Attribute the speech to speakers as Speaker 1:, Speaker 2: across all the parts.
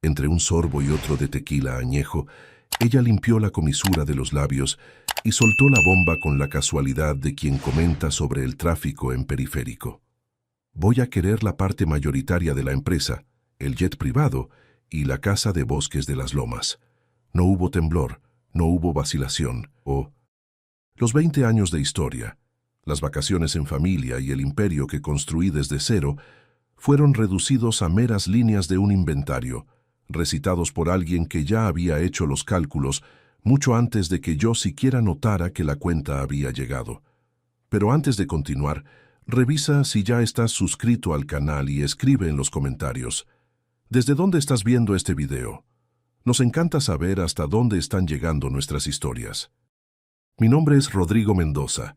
Speaker 1: Entre un sorbo y otro de tequila añejo, ella limpió la comisura de los labios y soltó la bomba con la casualidad de quien comenta sobre el tráfico en periférico. Voy a querer la parte mayoritaria de la empresa, el jet privado y la casa de Bosques de las Lomas. No hubo temblor, no hubo vacilación, los 20 años de historia, las vacaciones en familia y el imperio que construí desde cero fueron reducidos a meras líneas de un inventario, recitados por alguien que ya había hecho los cálculos mucho antes de que yo siquiera notara que la cuenta había llegado. Pero antes de continuar, revisa si ya estás suscrito al canal y escribe en los comentarios: ¿desde dónde estás viendo este video? Nos encanta saber hasta dónde están llegando nuestras historias. Mi nombre es Rodrigo Mendoza,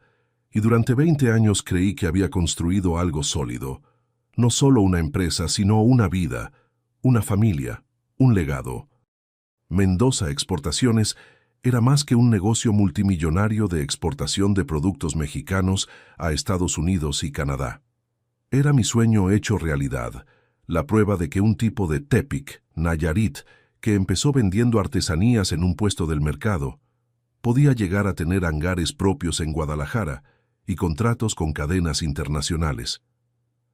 Speaker 1: y durante 20 años creí que había construido algo sólido. No solo una empresa, sino una vida, una familia, un legado. Mendoza Exportaciones era más que un negocio multimillonario de exportación de productos mexicanos a Estados Unidos y Canadá. Era mi sueño hecho realidad, la prueba de que un tipo de Tepic, Nayarit, que empezó vendiendo artesanías en un puesto del mercado, podía llegar a tener hangares propios en Guadalajara y contratos con cadenas internacionales.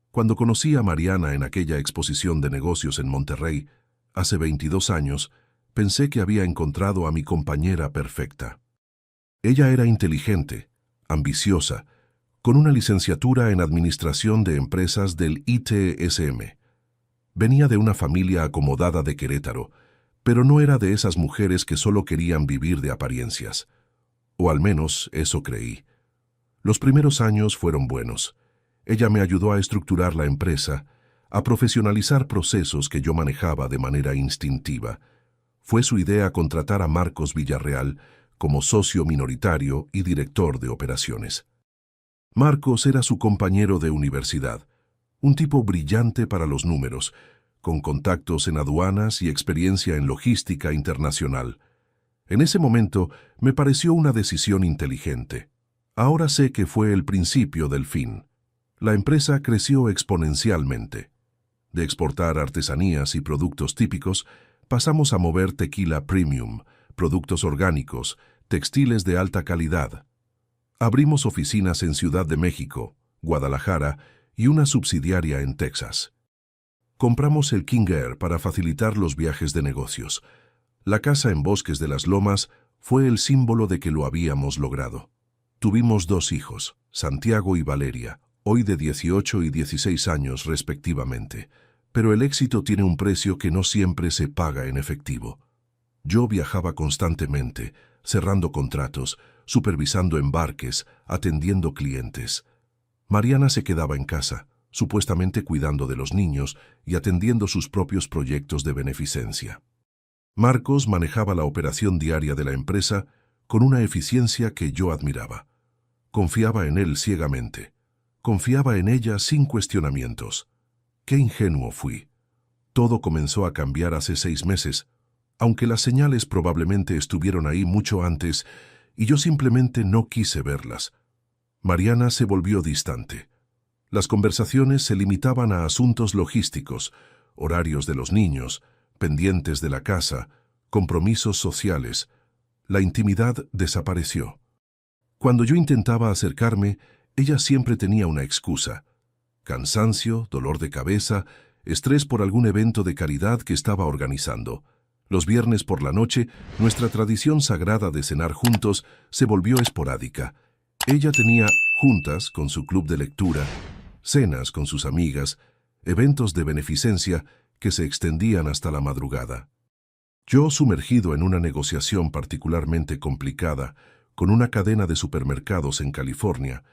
Speaker 1: Cuando conocí a Mariana en aquella exposición de negocios en Monterrey, hace 22 años, pensé que había encontrado a mi compañera perfecta. Ella era inteligente, ambiciosa, con una licenciatura en Administración de Empresas del ITSM. Venía de una familia acomodada de Querétaro, pero no era de esas mujeres que solo querían vivir de apariencias. O al menos eso creí. Los primeros años fueron buenos. Ella me ayudó a estructurar la empresa, a profesionalizar procesos que yo manejaba de manera instintiva. Fue su idea contratar a Marcos Villarreal como socio minoritario y director de operaciones. Marcos era su compañero de universidad, un tipo brillante para los números, con contactos en aduanas y experiencia en logística internacional. En ese momento me pareció una decisión inteligente. Ahora sé que fue el principio del fin. La empresa creció exponencialmente. De exportar artesanías y productos típicos, pasamos a mover tequila premium, productos orgánicos, textiles de alta calidad. Abrimos oficinas en Ciudad de México, Guadalajara y una subsidiaria en Texas. Compramos el King Air para facilitar los viajes de negocios. La casa en Bosques de las Lomas fue el símbolo de que lo habíamos logrado. Tuvimos 2 hijos, Santiago y Valeria, hoy de 18 y 16 años respectivamente, pero el éxito tiene un precio que no siempre se paga en efectivo. Yo viajaba constantemente, cerrando contratos, supervisando embarques, atendiendo clientes. Mariana se quedaba en casa, supuestamente cuidando de los niños y atendiendo sus propios proyectos de beneficencia. Marcos manejaba la operación diaria de la empresa con una eficiencia que yo admiraba. Confiaba en él ciegamente. Confiaba en ella sin cuestionamientos. Qué ingenuo fui. Todo comenzó a cambiar hace 6 meses, aunque las señales probablemente estuvieron ahí mucho antes y yo simplemente no quise verlas. Mariana se volvió distante. Las conversaciones se limitaban a asuntos logísticos, horarios de los niños, pendientes de la casa, compromisos sociales. La intimidad desapareció. Cuando yo intentaba acercarme, ella siempre tenía una excusa: cansancio, dolor de cabeza, estrés por algún evento de caridad que estaba organizando. Los viernes por la noche, nuestra tradición sagrada de cenar juntos se volvió esporádica. Ella tenía juntas con su club de lectura, cenas con sus amigas, eventos de beneficencia que se extendían hasta la madrugada. Yo, sumergido en una negociación particularmente complicada con una cadena de supermercados en California,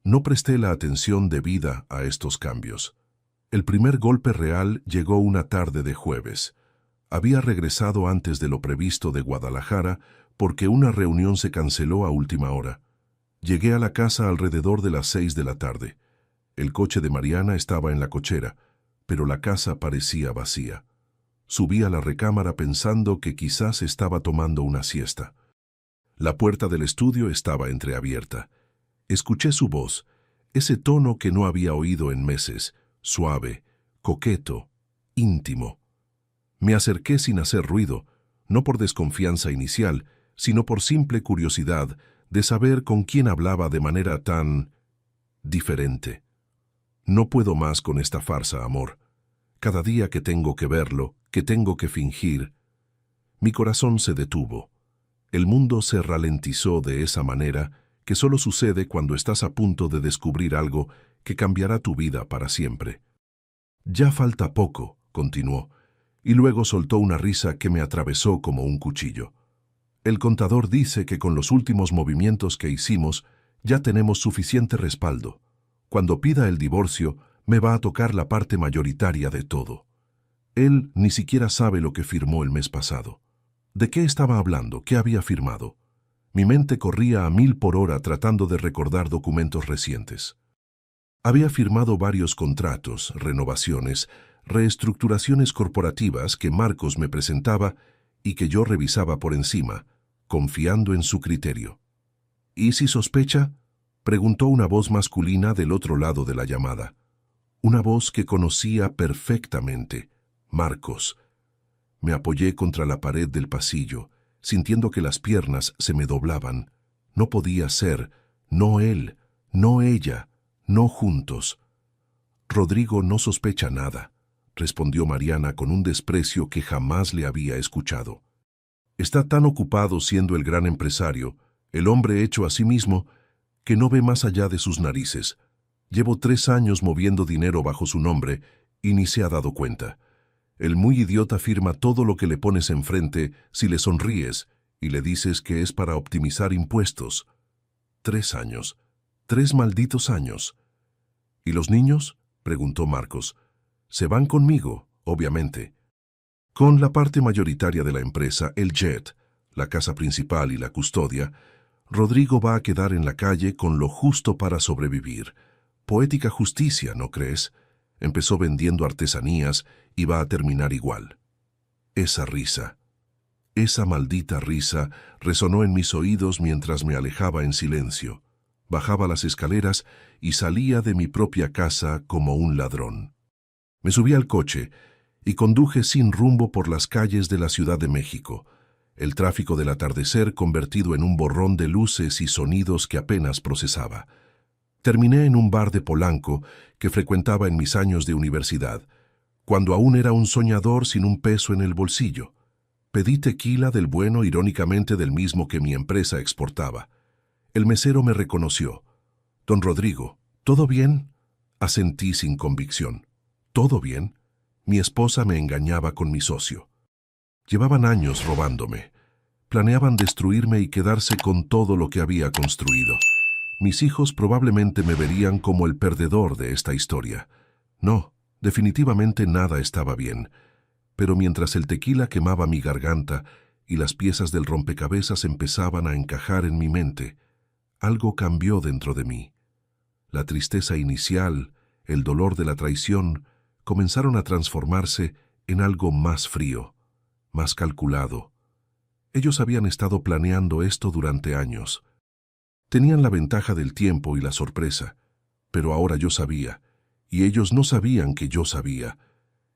Speaker 1: no presté la atención debida a estos cambios. El primer golpe real llegó una tarde de jueves. Había regresado antes de lo previsto de Guadalajara porque una reunión se canceló a última hora. Llegué a la casa alrededor de las 6 de la tarde. El coche de Mariana estaba en la cochera, pero la casa parecía vacía. Subí a la recámara pensando que quizás estaba tomando una siesta. La puerta del estudio estaba entreabierta. Escuché su voz, ese tono que no había oído en meses, suave, coqueto, íntimo. Me acerqué sin hacer ruido, no por desconfianza inicial, sino por simple curiosidad de saber con quién hablaba de manera tan diferente. No puedo más con esta farsa, amor. Cada día que tengo que verlo, que tengo que fingir, mi corazón se detuvo. El mundo se ralentizó de esa manera que solo sucede cuando estás a punto de descubrir algo que cambiará tu vida para siempre. Ya falta poco, continuó, y luego soltó una risa que me atravesó como un cuchillo. El contador dice que con los últimos movimientos que hicimos ya tenemos suficiente respaldo. Cuando pida el divorcio, me va a tocar la parte mayoritaria de todo. Él ni siquiera sabe lo que firmó el mes pasado. ¿De qué estaba hablando? ¿Qué había firmado? Mi mente corría a 1000 por hora tratando de recordar documentos recientes. Había firmado varios contratos, renovaciones, reestructuraciones corporativas que Marcos me presentaba y que yo revisaba por encima, confiando en su criterio. ¿Y si sospecha?, preguntó una voz masculina del otro lado de la llamada. Una voz que conocía perfectamente. Marcos. Me apoyé contra la pared del pasillo, sintiendo que las piernas se me doblaban. No podía ser, no él, no ella, no juntos. Rodrigo no sospecha nada, respondió Mariana con un desprecio que jamás le había escuchado. Está tan ocupado siendo el gran empresario, el hombre hecho a sí mismo, que no ve más allá de sus narices. Llevo 3 años moviendo dinero bajo su nombre y ni se ha dado cuenta. El muy idiota firma todo lo que le pones enfrente si le sonríes y le dices que es para optimizar impuestos. 3 años. 3 malditos años. ¿Y los niños?, preguntó Marcos. Se van conmigo, obviamente. Con la parte mayoritaria de la empresa, el jet, la casa principal y la custodia, Rodrigo va a quedar en la calle con lo justo para sobrevivir. Poética justicia, ¿no crees? Empezó vendiendo artesanías y va a terminar igual. Esa risa, esa maldita risa, resonó en mis oídos mientras me alejaba en silencio. Bajaba las escaleras y salía de mi propia casa como un ladrón. Me subí al coche y conduje sin rumbo por las calles de la Ciudad de México, el tráfico del atardecer convertido en un borrón de luces y sonidos que apenas procesaba. Terminé en un bar de Polanco que frecuentaba en mis años de universidad, cuando aún era un soñador sin un peso en el bolsillo. Pedí tequila del bueno, irónicamente del mismo que mi empresa exportaba. El mesero me reconoció. «Don Rodrigo, ¿todo bien?», asentí sin convicción. «¿Todo bien?». Mi esposa me engañaba con mi socio. Llevaban años robándome. Planeaban destruirme y quedarse con todo lo que había construido. Mis hijos probablemente me verían como el perdedor de esta historia. No, definitivamente nada estaba bien. Pero mientras el tequila quemaba mi garganta y las piezas del rompecabezas empezaban a encajar en mi mente, algo cambió dentro de mí. La tristeza inicial, el dolor de la traición, comenzaron a transformarse en algo más frío, más calculado. Ellos habían estado planeando esto durante años. Tenían la ventaja del tiempo y la sorpresa, pero ahora yo sabía, y ellos no sabían que yo sabía.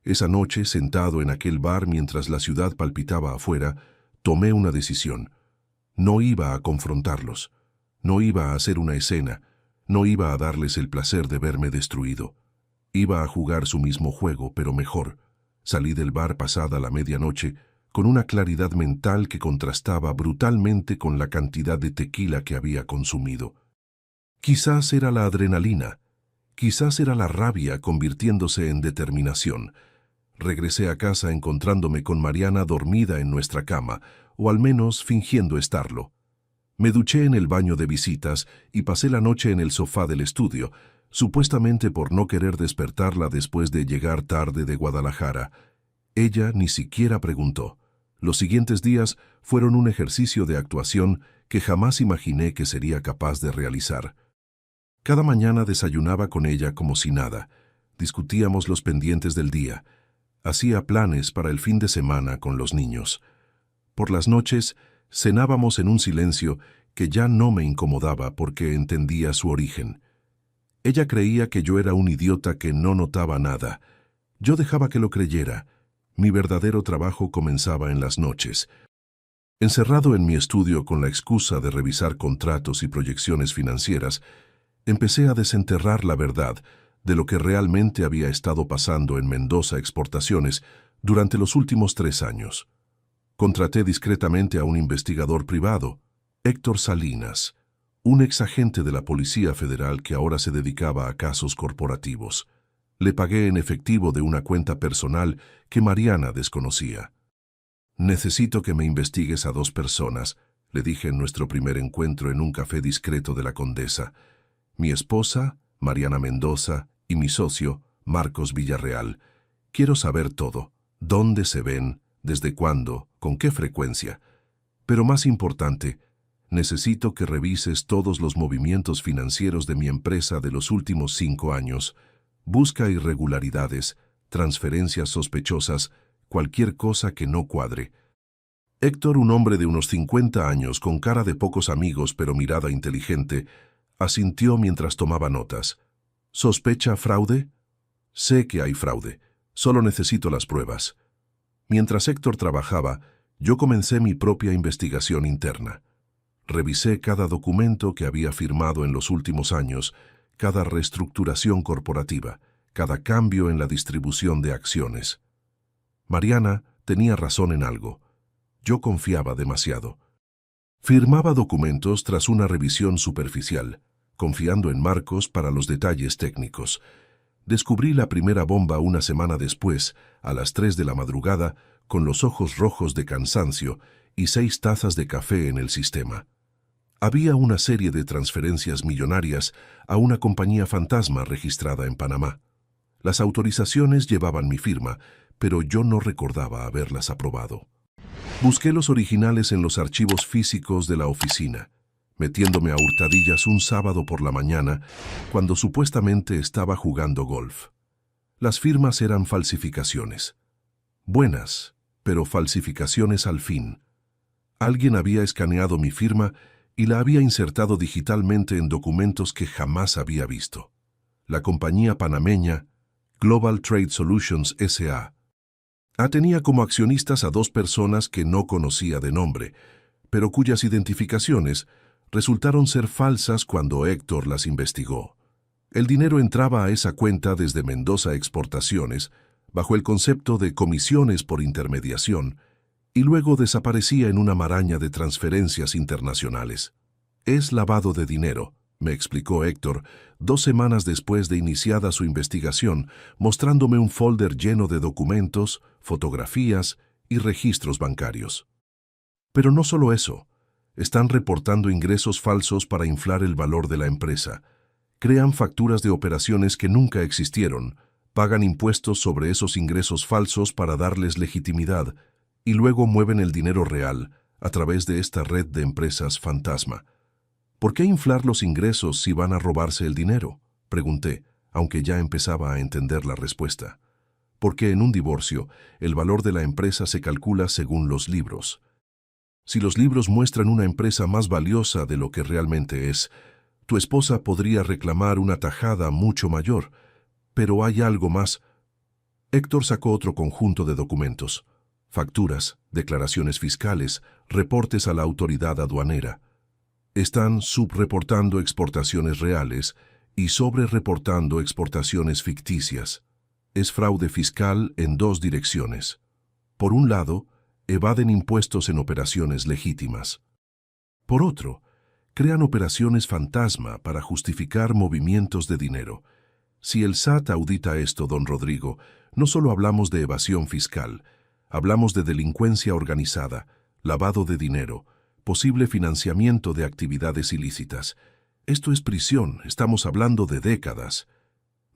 Speaker 1: Esa noche, sentado en aquel bar mientras la ciudad palpitaba afuera, tomé una decisión. No iba a confrontarlos, no iba a hacer una escena, no iba a darles el placer de verme destruido. Iba a jugar su mismo juego, pero mejor. Salí del bar pasada la medianoche, con una claridad mental que contrastaba brutalmente con la cantidad de tequila que había consumido. Quizás era la adrenalina, quizás era la rabia convirtiéndose en determinación. Regresé a casa encontrándome con Mariana dormida en nuestra cama, o al menos fingiendo estarlo. Me duché en el baño de visitas y pasé la noche en el sofá del estudio, supuestamente por no querer despertarla después de llegar tarde de Guadalajara. Ella ni siquiera preguntó. Los siguientes días fueron un ejercicio de actuación que jamás imaginé que sería capaz de realizar. Cada mañana desayunaba con ella como si nada. Discutíamos los pendientes del día. Hacía planes para el fin de semana con los niños. Por las noches cenábamos en un silencio que ya no me incomodaba porque entendía su origen. Ella creía que yo era un idiota que no notaba nada. Yo dejaba que lo creyera. Mi verdadero trabajo comenzaba en las noches. Encerrado en mi estudio con la excusa de revisar contratos y proyecciones financieras, empecé a desenterrar la verdad de lo que realmente había estado pasando en Mendoza Exportaciones durante los últimos 3 años. Contraté discretamente a un investigador privado, Héctor Salinas, un exagente de la Policía Federal que ahora se dedicaba a casos corporativos. Le pagué en efectivo de una cuenta personal que Mariana desconocía. «Necesito que me investigues a 2 personas», le dije en nuestro primer encuentro en un café discreto de la Condesa. «Mi esposa, Mariana Mendoza, y mi socio, Marcos Villarreal. Quiero saber todo. ¿Dónde se ven? ¿Desde cuándo? ¿Con qué frecuencia? Pero más importante, necesito que revises todos los movimientos financieros de mi empresa de los últimos 5 años. Busca irregularidades, transferencias sospechosas, cualquier cosa que no cuadre». Héctor, un hombre de unos 50 años, con cara de pocos amigos pero mirada inteligente, asintió mientras tomaba notas. «¿Sospecha fraude?» «Sé que hay fraude. Solo necesito las pruebas». Mientras Héctor trabajaba, yo comencé mi propia investigación interna. Revisé cada documento que había firmado en los últimos años, cada reestructuración corporativa, cada cambio en la distribución de acciones. Mariana tenía razón en algo. Yo confiaba demasiado. Firmaba documentos tras una revisión superficial, confiando en Marcos para los detalles técnicos. Descubrí la primera bomba una semana después, a las 3 de la madrugada, con los ojos rojos de cansancio y 6 tazas de café en el sistema. Había una serie de transferencias millonarias a una compañía fantasma registrada en Panamá. Las autorizaciones llevaban mi firma, pero yo no recordaba haberlas aprobado. Busqué los originales en los archivos físicos de la oficina, metiéndome a hurtadillas un sábado por la mañana, cuando supuestamente estaba jugando golf. Las firmas eran falsificaciones. Buenas, pero falsificaciones al fin. Alguien había escaneado mi firma y la había insertado digitalmente en documentos que jamás había visto. La compañía panameña Global Trade Solutions S.A. tenía como accionistas a 2 personas que no conocía de nombre, pero cuyas identificaciones resultaron ser falsas cuando Héctor las investigó. El dinero entraba a esa cuenta desde Mendoza Exportaciones, bajo el concepto de comisiones por intermediación, y luego desaparecía en una maraña de transferencias internacionales. «Es lavado de dinero», me explicó Héctor 2 semanas después de iniciada su investigación, mostrándome un folder lleno de documentos, fotografías y registros bancarios. Pero no solo eso. Están reportando ingresos falsos para inflar el valor de la empresa. Crean facturas de operaciones que nunca existieron, pagan impuestos sobre esos ingresos falsos para darles legitimidad y luego mueven el dinero real a través de esta red de empresas fantasma. «¿Por qué inflar los ingresos si van a robarse el dinero?», pregunté, aunque ya empezaba a entender la respuesta. «Porque en un divorcio, el valor de la empresa se calcula según los libros. Si los libros muestran una empresa más valiosa de lo que realmente es, tu esposa podría reclamar una tajada mucho mayor. Pero hay algo más». Héctor sacó otro conjunto de documentos: facturas, declaraciones fiscales, reportes a la autoridad aduanera. Están subreportando exportaciones reales y sobrereportando exportaciones ficticias. Es fraude fiscal en 2 direcciones. Por un lado, evaden impuestos en operaciones legítimas. Por otro, crean operaciones fantasma para justificar movimientos de dinero. Si el SAT audita esto, don Rodrigo, no solo hablamos de evasión fiscal, hablamos de delincuencia organizada, lavado de dinero, posible financiamiento de actividades ilícitas. Esto es prisión, estamos hablando de décadas.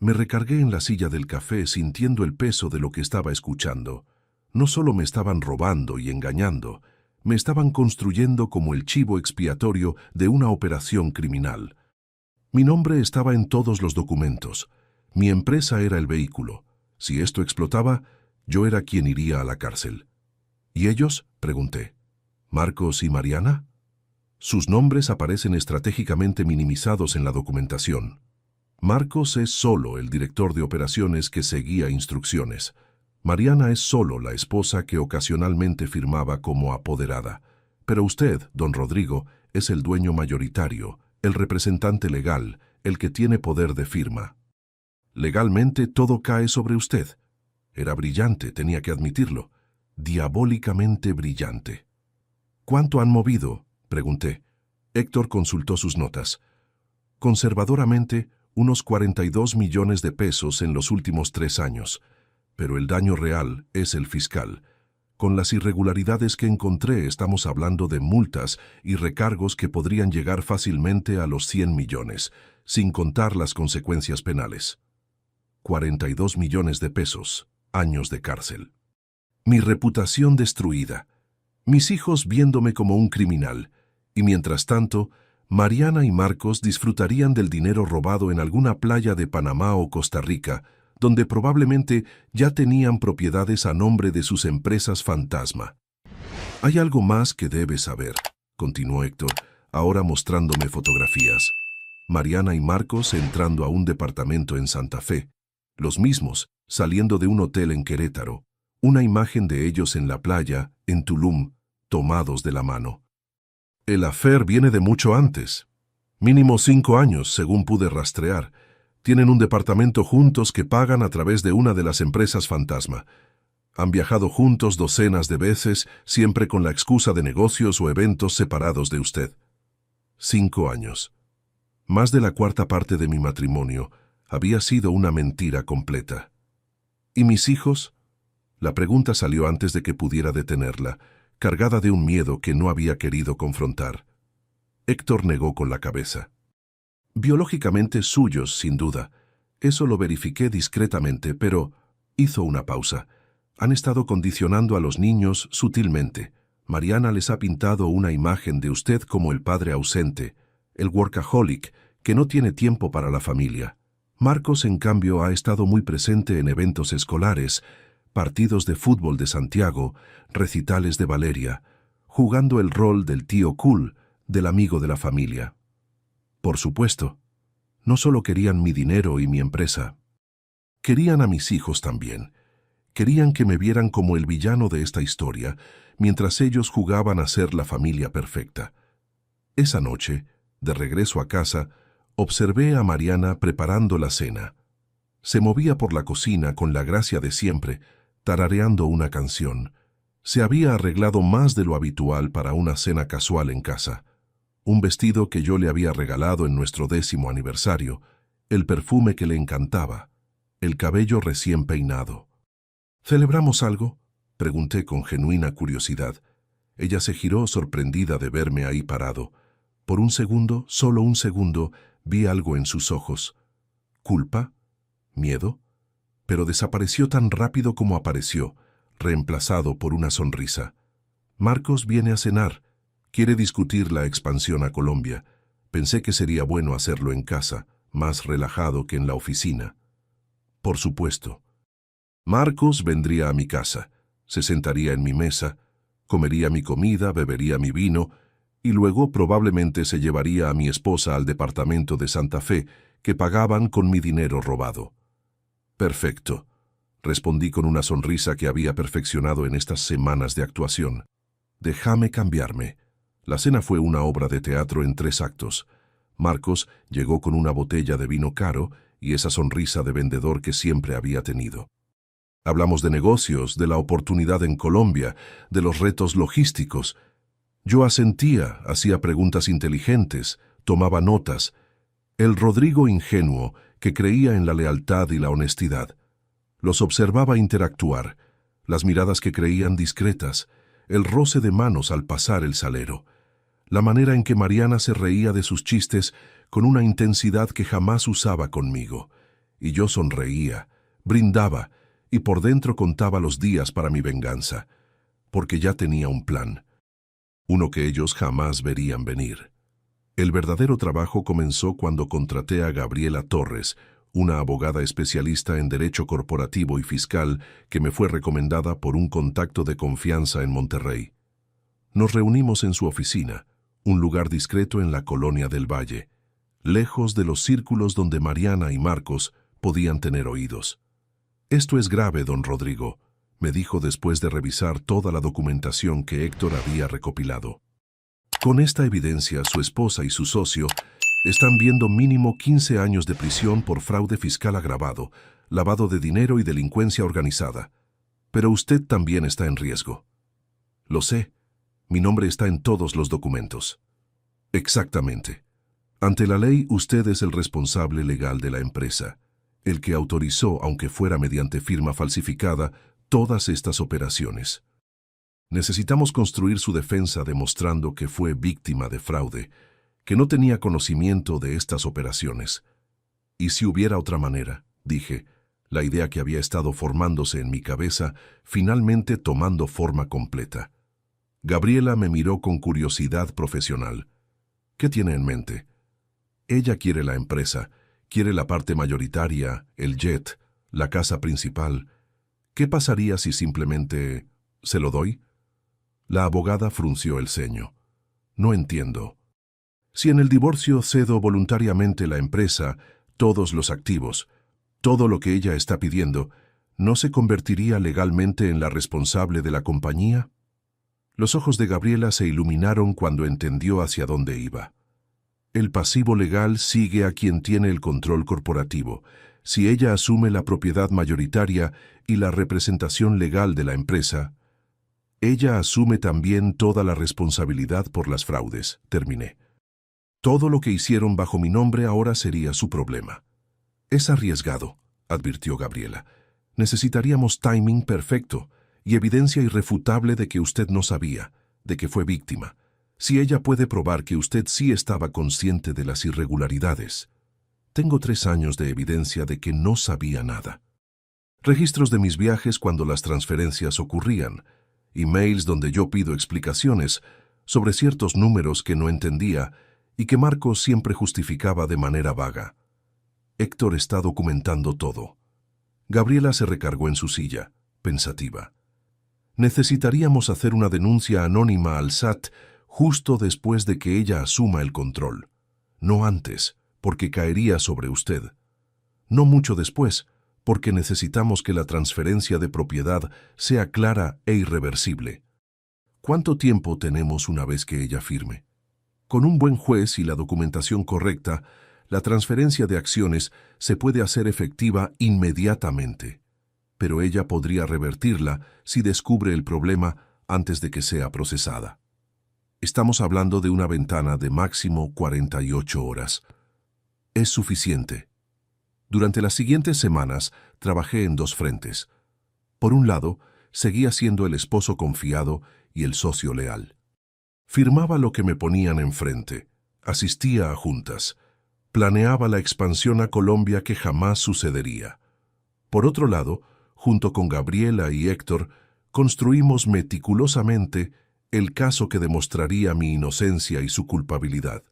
Speaker 1: Me recargué en la silla del café sintiendo el peso de lo que estaba escuchando. No solo me estaban robando y engañando, me estaban construyendo como el chivo expiatorio de una operación criminal. Mi nombre estaba en todos los documentos. Mi empresa era el vehículo. Si esto explotaba, yo era quien iría a la cárcel. ¿Y ellos?, pregunté. ¿Marcos y Mariana? Sus nombres aparecen estratégicamente minimizados en la documentación. Marcos es solo el director de operaciones que seguía instrucciones. Mariana es solo la esposa que ocasionalmente firmaba como apoderada, pero usted, don Rodrigo, es el dueño mayoritario, el representante legal, el que tiene poder de firma. Legalmente todo cae sobre usted. Era brillante, tenía que admitirlo. Diabólicamente brillante. ¿Cuánto han movido?, pregunté. Héctor consultó sus notas. Conservadoramente, unos 42 millones de pesos en los últimos 3 años. Pero el daño real es el fiscal. Con las irregularidades que encontré, estamos hablando de multas y recargos que podrían llegar fácilmente a los 100 millones, sin contar las consecuencias penales. 42 millones de pesos, años de cárcel. Mi reputación destruida. Mis hijos viéndome como un criminal. Y mientras tanto, Mariana y Marcos disfrutarían del dinero robado en alguna playa de Panamá o Costa Rica, donde probablemente ya tenían propiedades a nombre de sus empresas fantasma. Hay algo más que debes saber, continuó Héctor, ahora mostrándome fotografías. Mariana y Marcos entrando a un departamento en Santa Fe, los mismos saliendo de un hotel en Querétaro, una imagen de ellos en la playa, en Tulum, tomados de la mano. El affair viene de mucho antes. Mínimo 5 años, según pude rastrear. Tienen un departamento juntos que pagan a través de una de las empresas fantasma. Han viajado juntos docenas de veces, siempre con la excusa de negocios o eventos separados de usted. 5 años. Más de la cuarta parte de mi matrimonio había sido una mentira completa. ¿Y mis hijos? La pregunta salió antes de que pudiera detenerla, cargada de un miedo que no había querido confrontar. Héctor negó con la cabeza. Biológicamente suyos, sin duda. Eso lo verifiqué discretamente, pero hizo una pausa. Han estado condicionando a los niños sutilmente. Mariana les ha pintado una imagen de usted como el padre ausente, el workaholic, que no tiene tiempo para la familia. Marcos, en cambio, ha estado muy presente en eventos escolares, partidos de fútbol de Santiago, recitales de Valeria, jugando el rol del tío cool, del amigo de la familia. Por supuesto, no solo querían mi dinero y mi empresa. Querían a mis hijos también. Querían que me vieran como el villano de esta historia, mientras ellos jugaban a ser la familia perfecta. Esa noche, de regreso a casa, observé a Mariana preparando la cena. Se movía por la cocina con la gracia de siempre, tarareando una canción. Se había arreglado más de lo habitual para una cena casual en casa. Un vestido que yo le había regalado en nuestro 10º aniversario, el perfume que le encantaba, el cabello recién peinado. ¿Celebramos algo?, pregunté con genuina curiosidad. Ella se giró sorprendida de verme ahí parado. Por un segundo, solo un segundo, vi algo en sus ojos. ¿Culpa? ¿Miedo? Pero desapareció tan rápido como apareció, reemplazado por una sonrisa. Marcos viene a cenar. Quiere discutir la expansión a Colombia. Pensé que sería bueno hacerlo en casa, más relajado que en la oficina. Por supuesto. Marcos vendría a mi casa, se sentaría en mi mesa, comería mi comida, bebería mi vino, y luego probablemente se llevaría a mi esposa al departamento de Santa Fe, que pagaban con mi dinero robado. Perfecto, respondí con una sonrisa que había perfeccionado en estas semanas de actuación. Déjame cambiarme. La cena fue una obra de teatro en 3 actos. Marcos llegó con una botella de vino caro y esa sonrisa de vendedor que siempre había tenido. Hablamos de negocios, de la oportunidad en Colombia, de los retos logísticos. Yo asentía, hacía preguntas inteligentes, tomaba notas. El Rodrigo ingenuo, que creía en la lealtad y la honestidad. Los observaba interactuar, las miradas que creían discretas, el roce de manos al pasar el salero, la manera en que Mariana se reía de sus chistes con una intensidad que jamás usaba conmigo. Y yo sonreía, brindaba, y por dentro contaba los días para mi venganza, porque ya tenía un plan, uno que ellos jamás verían venir. El verdadero trabajo comenzó cuando contraté a Gabriela Torres, una abogada especialista en derecho corporativo y fiscal que me fue recomendada por un contacto de confianza en Monterrey. Nos reunimos en su oficina, un lugar discreto en la colonia del Valle, lejos de los círculos donde Mariana y Marcos podían tener oídos. Esto es grave, don Rodrigo, me dijo después de revisar toda la documentación que Héctor había recopilado. Con esta evidencia, su esposa y su socio están viendo mínimo 15 años de prisión por fraude fiscal agravado, lavado de dinero y delincuencia organizada. Pero usted también está en riesgo. Lo sé. Mi nombre está en todos los documentos. Exactamente. Ante la ley, usted es el responsable legal de la empresa, el que autorizó, aunque fuera mediante firma falsificada, todas estas operaciones. Necesitamos construir su defensa demostrando que fue víctima de fraude, que no tenía conocimiento de estas operaciones. Y si hubiera otra manera, dije, la idea que había estado formándose en mi cabeza, finalmente tomando forma completa. Gabriela me miró con curiosidad profesional. ¿Qué tiene en mente? Ella quiere la empresa, quiere la parte mayoritaria, el jet, la casa principal. ¿Qué pasaría si simplemente se lo doy? La abogada frunció el ceño. No entiendo. Si en el divorcio cedo voluntariamente la empresa, todos los activos, todo lo que ella está pidiendo, ¿no se convertiría legalmente en la responsable de la compañía? Los ojos de Gabriela se iluminaron cuando entendió hacia dónde iba. El pasivo legal sigue a quien tiene el control corporativo. Si ella asume la propiedad mayoritaria y la representación legal de la empresa, ella asume también toda la responsabilidad por las fraudes, terminé. Todo lo que hicieron bajo mi nombre ahora sería su problema. Es arriesgado, advirtió Gabriela. Necesitaríamos timing perfecto y evidencia irrefutable de que usted no sabía, de que fue víctima. Si ella puede probar que usted sí estaba consciente de las irregularidades. Tengo 3 años de evidencia de que no sabía nada. Registros de mis viajes cuando las transferencias ocurrían, emails donde yo pido explicaciones sobre ciertos números que no entendía y que Marcos siempre justificaba de manera vaga. Héctor está documentando todo. Gabriela se recargó en su silla, pensativa. Necesitaríamos hacer una denuncia anónima al SAT justo después de que ella asuma el control. No antes, porque caería sobre usted. No mucho después, porque necesitamos que la transferencia de propiedad sea clara e irreversible. ¿Cuánto tiempo tenemos una vez que ella firme? Con un buen juez y la documentación correcta, la transferencia de acciones se puede hacer efectiva inmediatamente. Pero ella podría revertirla si descubre el problema antes de que sea procesada. Estamos hablando de una ventana de máximo 48 horas. Es suficiente. Durante las siguientes semanas trabajé en 2 frentes. Por un lado, seguía siendo el esposo confiado y el socio leal. Firmaba lo que me ponían enfrente, asistía a juntas, planeaba la expansión a Colombia que jamás sucedería. Por otro lado, junto con Gabriela y Héctor, construimos meticulosamente el caso que demostraría mi inocencia y su culpabilidad.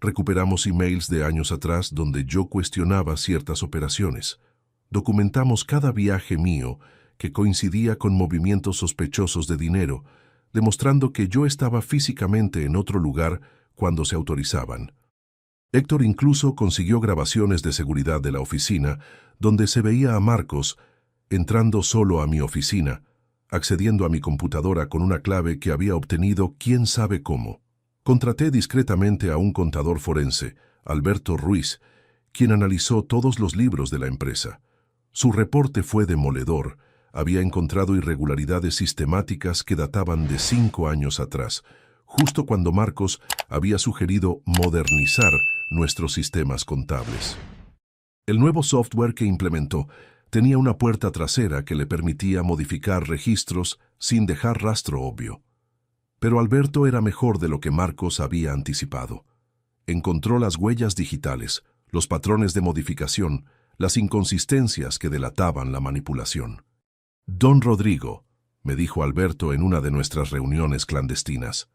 Speaker 1: Recuperamos emails de años atrás donde yo cuestionaba ciertas operaciones. Documentamos cada viaje mío que coincidía con movimientos sospechosos de dinero, demostrando que yo estaba físicamente en otro lugar cuando se autorizaban. Héctor incluso consiguió grabaciones de seguridad de la oficina donde se veía a Marcos entrando solo a mi oficina, accediendo a mi computadora con una clave que había obtenido quién sabe cómo. Contraté discretamente a un contador forense, Alberto Ruiz, quien analizó todos los libros de la empresa. Su reporte fue demoledor. Había encontrado irregularidades sistemáticas que databan de 5 años atrás, justo cuando Marcos había sugerido modernizar nuestros sistemas contables. El nuevo software que implementó tenía una puerta trasera que le permitía modificar registros sin dejar rastro obvio. Pero Alberto era mejor de lo que Marcos había anticipado. Encontró las huellas digitales, los patrones de modificación, las inconsistencias que delataban la manipulación. «Don Rodrigo», me dijo Alberto en una de nuestras reuniones clandestinas,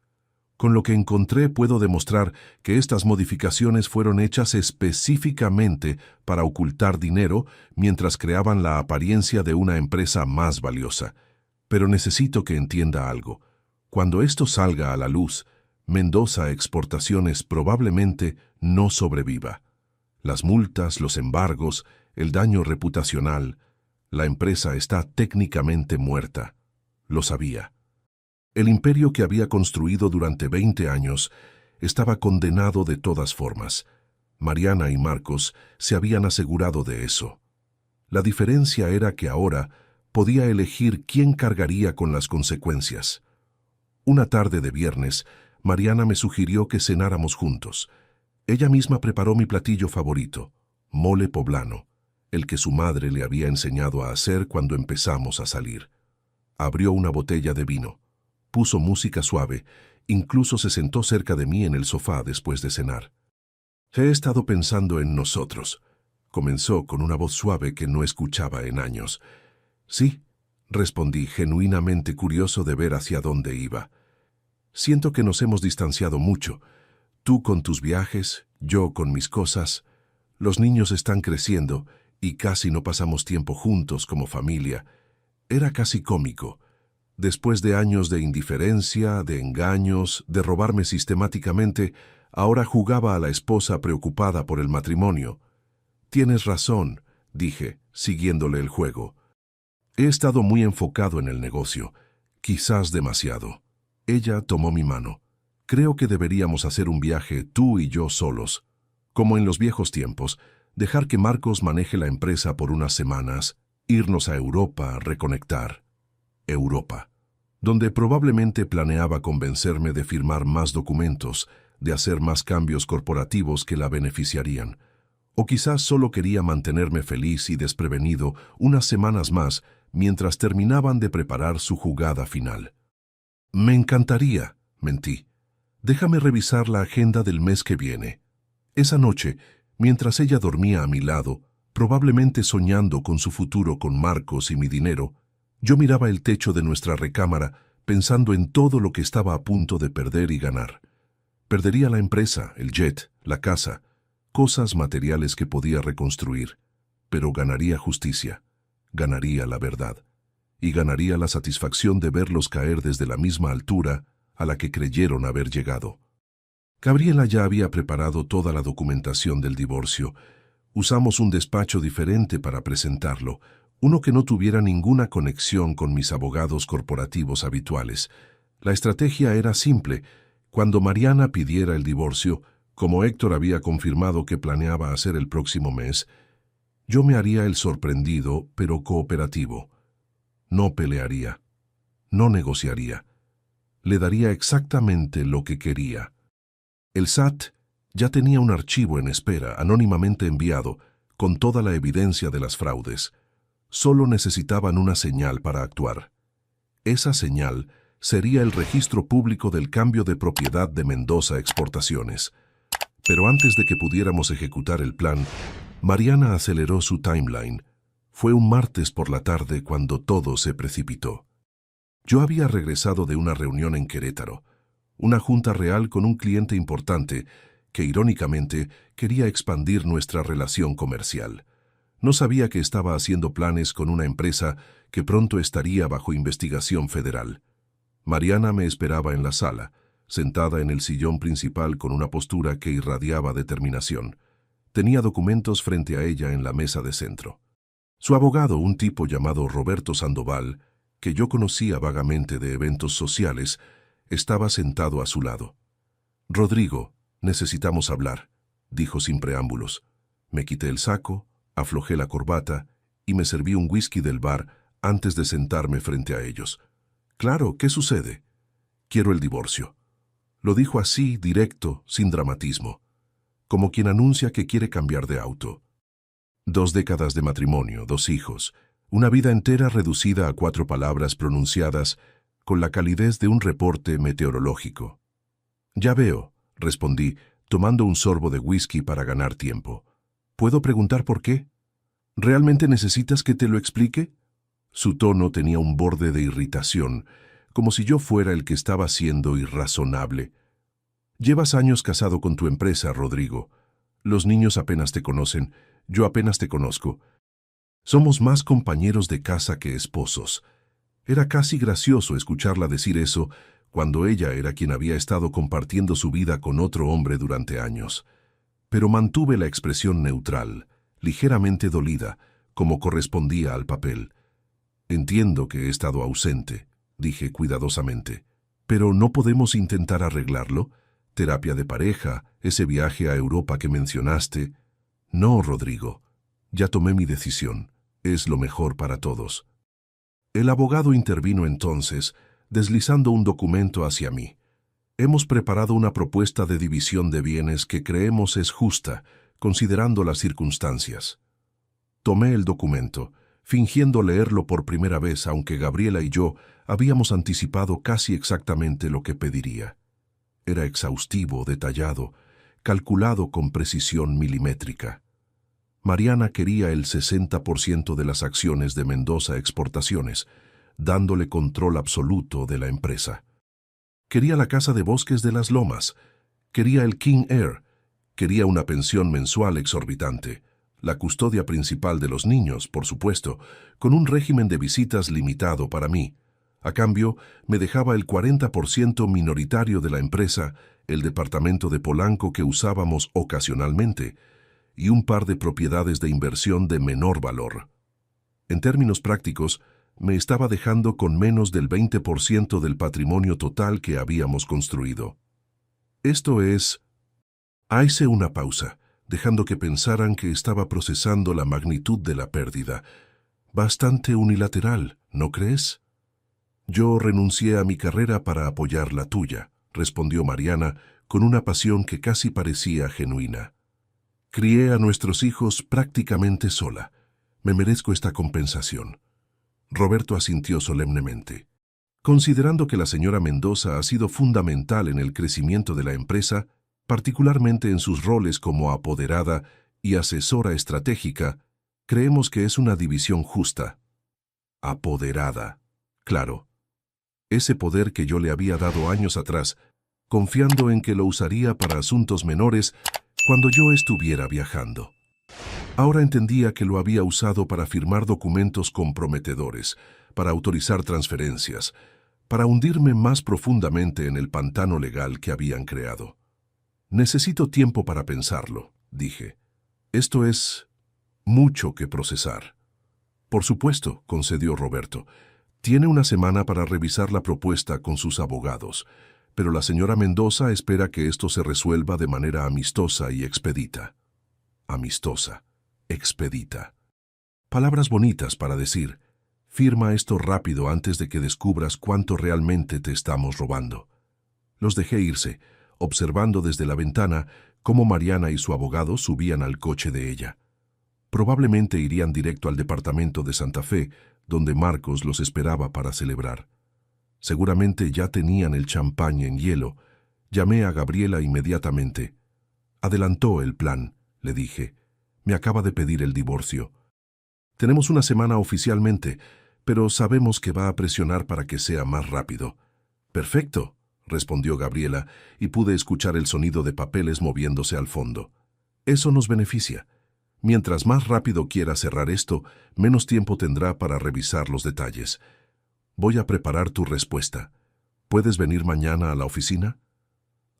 Speaker 1: «con lo que encontré puedo demostrar que estas modificaciones fueron hechas específicamente para ocultar dinero mientras creaban la apariencia de una empresa más valiosa. Pero necesito que entienda algo. Cuando esto salga a la luz, Mendoza Exportaciones probablemente no sobreviva. Las multas, los embargos, el daño reputacional, La empresa está técnicamente muerta. Lo sabía. El imperio que había construido durante 20 años estaba condenado de todas formas. Mariana y Marcos se habían asegurado de eso. La diferencia era que ahora podía elegir quién cargaría con las consecuencias. Una tarde de viernes, Mariana me sugirió que cenáramos juntos. Ella misma preparó mi platillo favorito, mole poblano, el que su madre le había enseñado a hacer cuando empezamos a salir. Abrió una botella de vino, puso música suave, incluso se sentó cerca de mí en el sofá después de cenar. He estado pensando en nosotros, comenzó con una voz suave que no escuchaba en años. Sí, respondí, genuinamente curioso de ver hacia dónde iba. Siento que nos hemos distanciado mucho, tú con tus viajes, yo con mis cosas. Los niños están creciendo y casi no pasamos tiempo juntos como familia. Era casi cómico. Después de años de indiferencia, de engaños, de robarme sistemáticamente, ahora jugaba a la esposa preocupada por el matrimonio. Tienes razón, dije, siguiéndole el juego. He estado muy enfocado en el negocio, quizás demasiado. Ella tomó mi mano. Creo que deberíamos hacer un viaje tú y yo solos. Como en los viejos tiempos, dejar que Marcos maneje la empresa por unas semanas, irnos a Europa, reconectar. Europa, donde probablemente planeaba convencerme de firmar más documentos, de hacer más cambios corporativos que la beneficiarían. O quizás solo quería mantenerme feliz y desprevenido unas semanas más mientras terminaban de preparar su jugada final. Me encantaría, mentí. Déjame revisar la agenda del mes que viene. Esa noche, mientras ella dormía a mi lado, probablemente soñando con su futuro con Marcos y mi dinero, yo miraba el techo de nuestra recámara pensando en todo lo que estaba a punto de perder y ganar. Perdería la empresa, el jet, la casa, cosas materiales que podía reconstruir, pero ganaría justicia, ganaría la verdad, y ganaría la satisfacción de verlos caer desde la misma altura a la que creyeron haber llegado. Gabriela ya había preparado toda la documentación del divorcio. Usamos un despacho diferente para presentarlo, uno que no tuviera ninguna conexión con mis abogados corporativos habituales. La estrategia era simple. Cuando Mariana pidiera el divorcio, como Héctor había confirmado que planeaba hacer el próximo mes, yo me haría el sorprendido, pero cooperativo. No pelearía, no negociaría. Le daría exactamente lo que quería. El SAT ya tenía un archivo en espera, anónimamente enviado, con toda la evidencia de las fraudes. Solo necesitaban una señal para actuar. Esa señal sería el registro público del cambio de propiedad de Mendoza Exportaciones. Pero antes de que pudiéramos ejecutar el plan, Mariana aceleró su timeline. Fue un martes por la tarde cuando todo se precipitó. Yo había regresado de una reunión en Querétaro, una junta real con un cliente importante que, irónicamente, quería expandir nuestra relación comercial. No sabía que estaba haciendo planes con una empresa que pronto estaría bajo investigación federal. Mariana me esperaba en la sala, sentada en el sillón principal con una postura que irradiaba determinación. Tenía documentos frente a ella en la mesa de centro. Su abogado, un tipo llamado Roberto Sandoval, que yo conocía vagamente de eventos sociales, estaba sentado a su lado. «Rodrigo, necesitamos hablar», dijo sin preámbulos. Me quité el saco, aflojé la corbata y me serví un whisky del bar antes de sentarme frente a ellos. «Claro, ¿qué sucede?» «Quiero el divorcio». Lo dijo así, directo, sin dramatismo, como quien anuncia que quiere cambiar de auto. 2 décadas de matrimonio, 2 hijos, una vida entera reducida a 4 palabras pronunciadas con la calidez de un reporte meteorológico. «Ya veo», respondí, tomando un sorbo de whisky para ganar tiempo. «¿Puedo preguntar por qué? ¿Realmente necesitas que te lo explique?» Su tono tenía un borde de irritación, como si yo fuera el que estaba siendo irrazonable. «Llevas años casado con tu empresa, Rodrigo. Los niños apenas te conocen, yo apenas te conozco. Somos más compañeros de casa que esposos». Era casi gracioso escucharla decir eso cuando ella era quien había estado compartiendo su vida con otro hombre durante años. Pero mantuve la expresión neutral, ligeramente dolida, como correspondía al papel. Entiendo que he estado ausente, dije cuidadosamente. Pero ¿no podemos intentar arreglarlo? Terapia de pareja, ese viaje a Europa que mencionaste. No, Rodrigo. Ya tomé mi decisión. Es lo mejor para todos. El abogado intervino entonces, deslizando un documento hacia mí. Hemos preparado una propuesta de división de bienes que creemos es justa, considerando las circunstancias. Tomé el documento, fingiendo leerlo por primera vez, aunque Gabriela y yo habíamos anticipado casi exactamente lo que pediría. Era exhaustivo, detallado, calculado con precisión milimétrica. Mariana quería el 60% de las acciones de Mendoza Exportaciones, dándole control absoluto de la empresa. Quería la casa de Bosques de las Lomas, quería el King Air, quería una pensión mensual exorbitante, la custodia principal de los niños, por supuesto, con un régimen de visitas limitado para mí. A cambio, me dejaba el 40% minoritario de la empresa, el departamento de Polanco que usábamos ocasionalmente, y un par de propiedades de inversión de menor valor. En términos prácticos, me estaba dejando con menos del 20% del patrimonio total que habíamos construido. Esto es... Hice una pausa, dejando que pensaran que estaba procesando la magnitud de la pérdida. Bastante unilateral, ¿no crees? Yo renuncié a mi carrera para apoyar la tuya, respondió Mariana con una pasión que casi parecía genuina. Crié a nuestros hijos prácticamente sola. Me merezco esta compensación. Roberto asintió solemnemente. Considerando que la señora Mendoza ha sido fundamental en el crecimiento de la empresa, particularmente en sus roles como apoderada y asesora estratégica, creemos que es una división justa. Apoderada. Claro. Ese poder que yo le había dado años atrás, confiando en que lo usaría para asuntos menores cuando yo estuviera viajando. Ahora entendía que lo había usado para firmar documentos comprometedores, para autorizar transferencias, para hundirme más profundamente en el pantano legal que habían creado. Necesito tiempo para pensarlo, dije. Esto es mucho que procesar. Por supuesto, concedió Roberto. Tiene una semana para revisar la propuesta con sus abogados, pero la señora Mendoza espera que esto se resuelva de manera amistosa y expedita. Amistosa, expedita. Palabras bonitas para decir, firma esto rápido antes de que descubras cuánto realmente te estamos robando. Los dejé irse, observando desde la ventana cómo Mariana y su abogado subían al coche de ella. Probablemente irían directo al departamento de Santa Fe, donde Marcos los esperaba para celebrar. Seguramente ya tenían el champán en hielo. Llamé a Gabriela inmediatamente. Adelantó el plan, le dije. Me acaba de pedir el divorcio. Tenemos una semana oficialmente, pero sabemos que va a presionar para que sea más rápido. Perfecto, respondió Gabriela, y pude escuchar el sonido de papeles moviéndose al fondo. Eso nos beneficia. Mientras más rápido quiera cerrar esto, menos tiempo tendrá para revisar los detalles. Voy a preparar tu respuesta. ¿Puedes venir mañana a la oficina?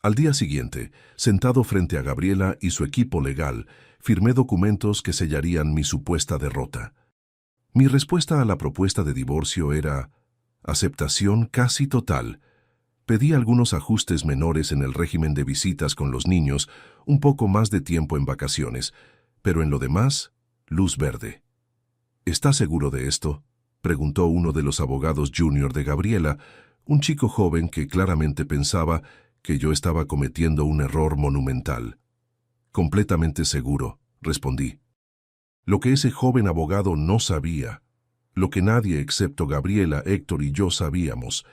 Speaker 1: Al día siguiente, sentado frente a Gabriela y su equipo legal, firmé documentos que sellarían mi supuesta derrota. Mi respuesta a la propuesta de divorcio era aceptación casi total. Pedí algunos ajustes menores en el régimen de visitas con los niños, un poco más de tiempo en vacaciones, pero en lo demás, luz verde. ¿Estás seguro de esto?, preguntó uno de los abogados junior de Gabriela, un chico joven que claramente pensaba que yo estaba cometiendo un error monumental. Completamente seguro, respondí. Lo que ese joven abogado no sabía, lo que nadie excepto Gabriela, Héctor y yo sabíamos,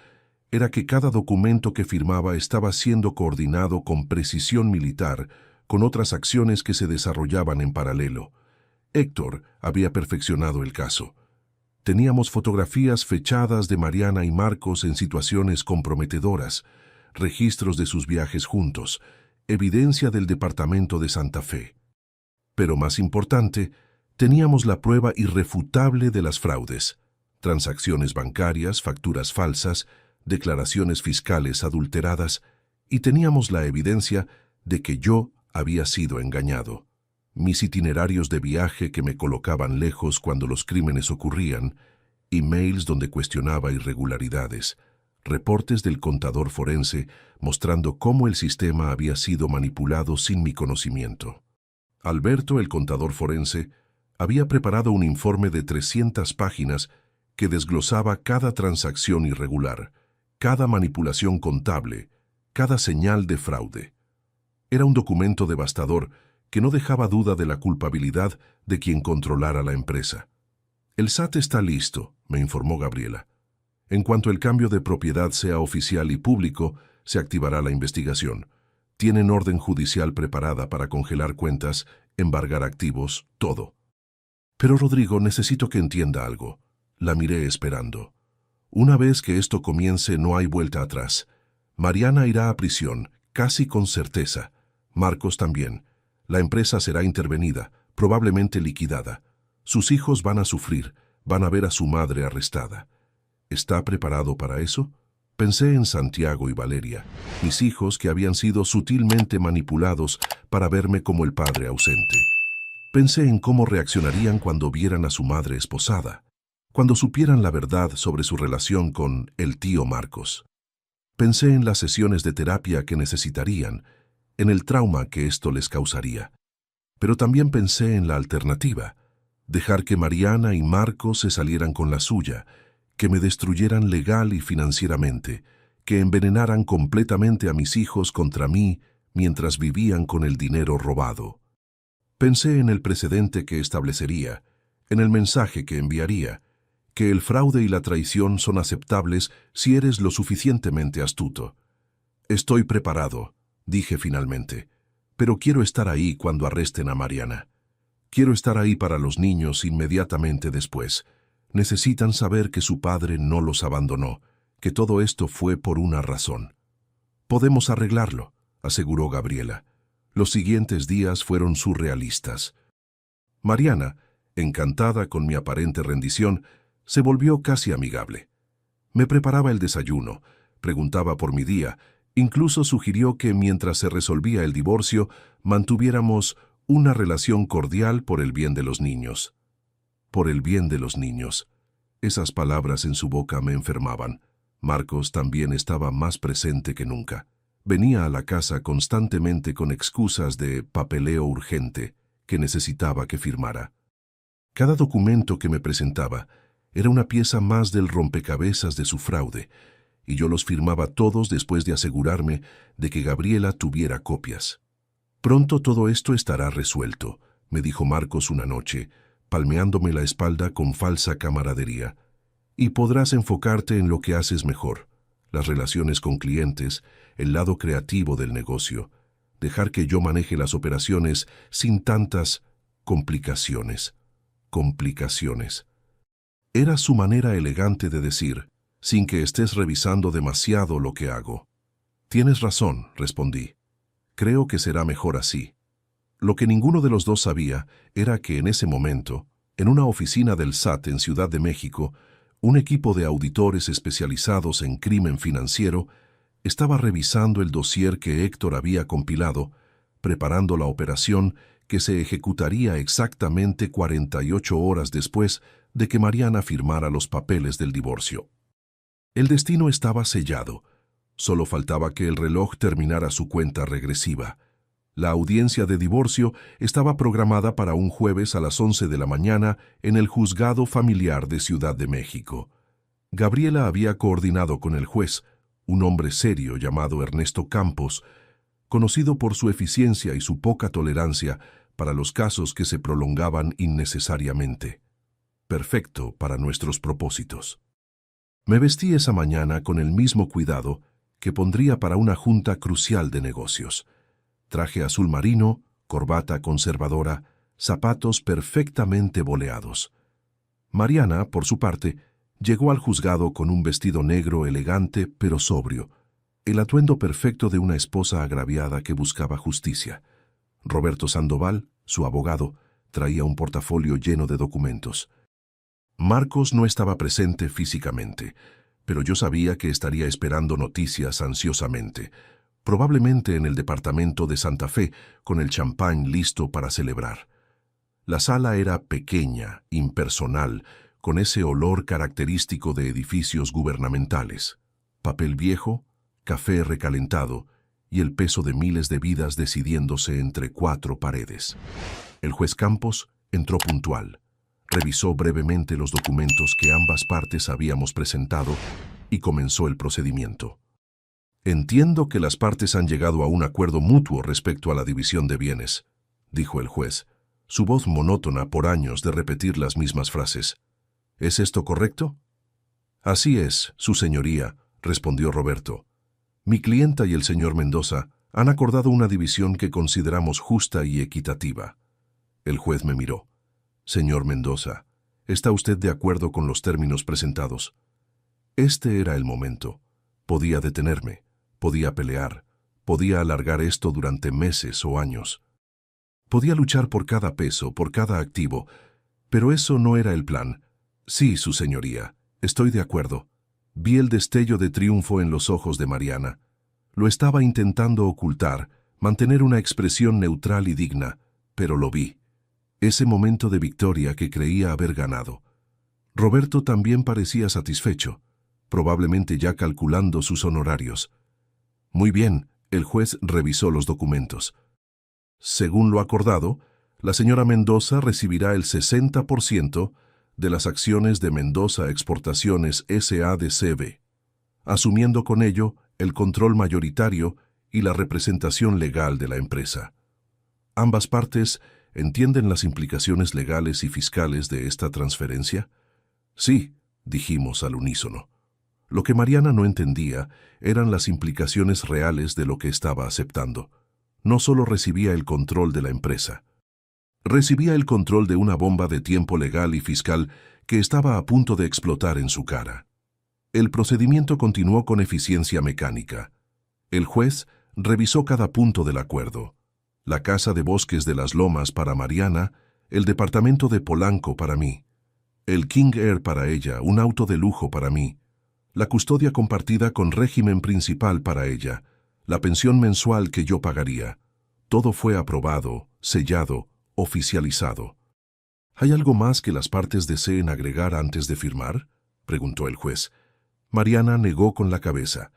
Speaker 1: era que cada documento que firmaba estaba siendo coordinado con precisión militar con otras acciones que se desarrollaban en paralelo. Héctor había perfeccionado el caso. Teníamos fotografías fechadas de Mariana y Marcos en situaciones comprometedoras, registros de sus viajes juntos, evidencia del departamento de Santa Fe. Pero más importante, teníamos la prueba irrefutable de las fraudes, transacciones bancarias, facturas falsas, declaraciones fiscales adulteradas, y teníamos la evidencia de que yo había sido engañado. mis itinerarios de viaje que me colocaban lejos cuando los crímenes ocurrían, emails donde cuestionaba irregularidades, reportes del contador forense mostrando cómo el sistema había sido manipulado sin mi conocimiento. Alberto, el contador forense, había preparado un informe de 300 páginas que desglosaba cada transacción irregular, cada manipulación contable, cada señal de fraude. Era un documento devastador que no dejaba duda de la culpabilidad de quien controlara la empresa. El SAT está listo, me informó Gabriela. En cuanto el cambio de propiedad sea oficial y público, se activará la investigación. Tienen orden judicial preparada para congelar cuentas, embargar activos, todo. Pero Rodrigo, necesito que entienda algo. La miré esperando. Una vez que esto comience, no hay vuelta atrás. Mariana irá a prisión, casi con certeza. Marcos también. La empresa será intervenida, probablemente liquidada. Sus hijos van a sufrir, van a ver a su madre arrestada. ¿Está preparado para eso? Pensé en Santiago y Valeria, mis hijos que habían sido sutilmente manipulados para verme como el padre ausente. Pensé en cómo reaccionarían cuando vieran a su madre esposada, cuando supieran la verdad sobre su relación con el tío Marcos. Pensé en las sesiones de terapia que necesitarían, en el trauma que esto les causaría. Pero también pensé en la alternativa, dejar que Mariana y Marcos se salieran con la suya, que me destruyeran legal y financieramente, que envenenaran completamente a mis hijos contra mí mientras vivían con el dinero robado. Pensé en el precedente que establecería, en el mensaje que enviaría, que el fraude y la traición son aceptables si eres lo suficientemente astuto. Estoy preparado, dije finalmente, pero quiero estar ahí cuando arresten a Mariana. Quiero estar ahí para los niños inmediatamente después. Necesitan saber que su padre no los abandonó, que todo esto fue por una razón. Podemos arreglarlo, aseguró Gabriela. Los siguientes días fueron surrealistas. Mariana, encantada con mi aparente rendición, se volvió casi amigable. Me preparaba el desayuno, preguntaba por mi día, incluso sugirió que mientras se resolvía el divorcio, mantuviéramos una relación cordial por el bien de los niños. Por el bien de los niños. Esas palabras en su boca me enfermaban. Marcos también estaba más presente que nunca. Venía a la casa constantemente con excusas de papeleo urgente que necesitaba que firmara. Cada documento que me presentaba era una pieza más del rompecabezas de su fraude, y yo los firmaba todos después de asegurarme de que Gabriela tuviera copias. Pronto todo esto estará resuelto, me dijo Marcos una noche, palmeándome la espalda con falsa camaradería. Y podrás enfocarte en lo que haces mejor, las relaciones con clientes, el lado creativo del negocio, dejar que yo maneje las operaciones sin tantas complicaciones. Complicaciones. Era su manera elegante de decir, sin que estés revisando demasiado lo que hago. Tienes razón, respondí. Creo que será mejor así. Lo que ninguno de los dos sabía era que en ese momento, en una oficina del SAT en Ciudad de México, un equipo de auditores especializados en crimen financiero estaba revisando el dossier que Héctor había compilado, preparando la operación que se ejecutaría exactamente 48 horas después de que Mariana firmara los papeles del divorcio. El destino estaba sellado, solo faltaba que el reloj terminara su cuenta regresiva. La audiencia de divorcio estaba programada para un jueves a las 11 de la mañana en el Juzgado Familiar de Ciudad de México. Gabriela había coordinado con el juez, un hombre serio llamado Ernesto Campos, conocido por su eficiencia y su poca tolerancia para los casos que se prolongaban innecesariamente. Perfecto para nuestros propósitos. Me vestí esa mañana con el mismo cuidado que pondría para una junta crucial de negocios. Traje azul marino, corbata conservadora, zapatos perfectamente boleados. Mariana, por su parte, llegó al juzgado con un vestido negro elegante pero sobrio, el atuendo perfecto de una esposa agraviada que buscaba justicia. Roberto Sandoval, su abogado, traía un portafolio lleno de documentos. Marcos no estaba presente físicamente, pero yo sabía que estaría esperando noticias ansiosamente. probablemente en el departamento de Santa Fe, con el champán listo para celebrar. La sala era pequeña, impersonal, con ese olor característico de edificios gubernamentales. Papel viejo, café recalentado y el peso de miles de vidas decidiéndose entre 4 paredes. El juez Campos entró puntual. Revisó brevemente los documentos que ambas partes habíamos presentado y comenzó el procedimiento. Entiendo que las partes han llegado a un acuerdo mutuo respecto a la división de bienes, dijo el juez, su voz monótona por años de repetir las mismas frases. ¿Es esto correcto? Así es, su señoría, respondió Roberto. Mi clienta y el señor Mendoza han acordado una división que consideramos justa y equitativa. El juez me miró. Señor Mendoza, ¿está usted de acuerdo con los términos presentados? Este era el momento. Podía detenerme, podía pelear, podía alargar esto durante meses o años. Podía luchar por cada peso, por cada activo, pero eso no era el plan. Sí, su señoría, estoy de acuerdo. Vi el destello de triunfo en los ojos de Mariana. Lo estaba intentando ocultar, mantener una expresión neutral y digna, pero lo vi. Ese momento de victoria que creía haber ganado. Roberto también parecía satisfecho, probablemente ya calculando sus honorarios. Muy bien, el juez revisó los documentos. Según lo acordado, la señora Mendoza recibirá el 60% de las acciones de Mendoza Exportaciones S.A.D.C.V., asumiendo con ello el control mayoritario y la representación legal de la empresa. Ambas partes ¿entienden las implicaciones legales y fiscales de esta transferencia? Sí, dijimos al unísono. Lo que Mariana no entendía eran las implicaciones reales de lo que estaba aceptando. No solo recibía el control de la empresa. Recibía el control de una bomba de tiempo legal y fiscal que estaba a punto de explotar en su cara. El procedimiento continuó con eficiencia mecánica. El juez revisó cada punto del acuerdo. La casa de bosques de las Lomas para Mariana, el departamento de Polanco para mí, el King Air para ella, un auto de lujo para mí, la custodia compartida con régimen principal para ella, la pensión mensual que yo pagaría. Todo fue aprobado, sellado, oficializado. ¿Hay algo más que las partes deseen agregar antes de firmar?, preguntó el juez. Mariana negó con la cabeza.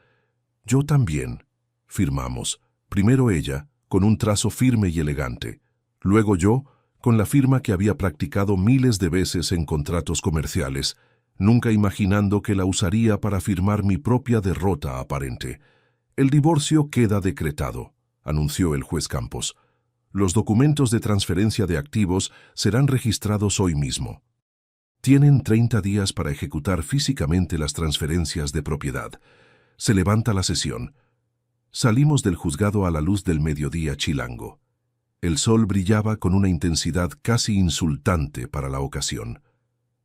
Speaker 1: Yo también. Firmamos. Primero ella, con un trazo firme y elegante. Luego yo, con la firma que había practicado miles de veces en contratos comerciales, nunca imaginando que la usaría para firmar mi propia derrota aparente. El divorcio queda decretado, anunció el juez Campos. Los documentos de transferencia de activos serán registrados hoy mismo. Tienen 30 días para ejecutar físicamente las transferencias de propiedad. Se levanta la sesión. Salimos del juzgado a la luz del mediodía chilango. El sol brillaba con una intensidad casi insultante para la ocasión.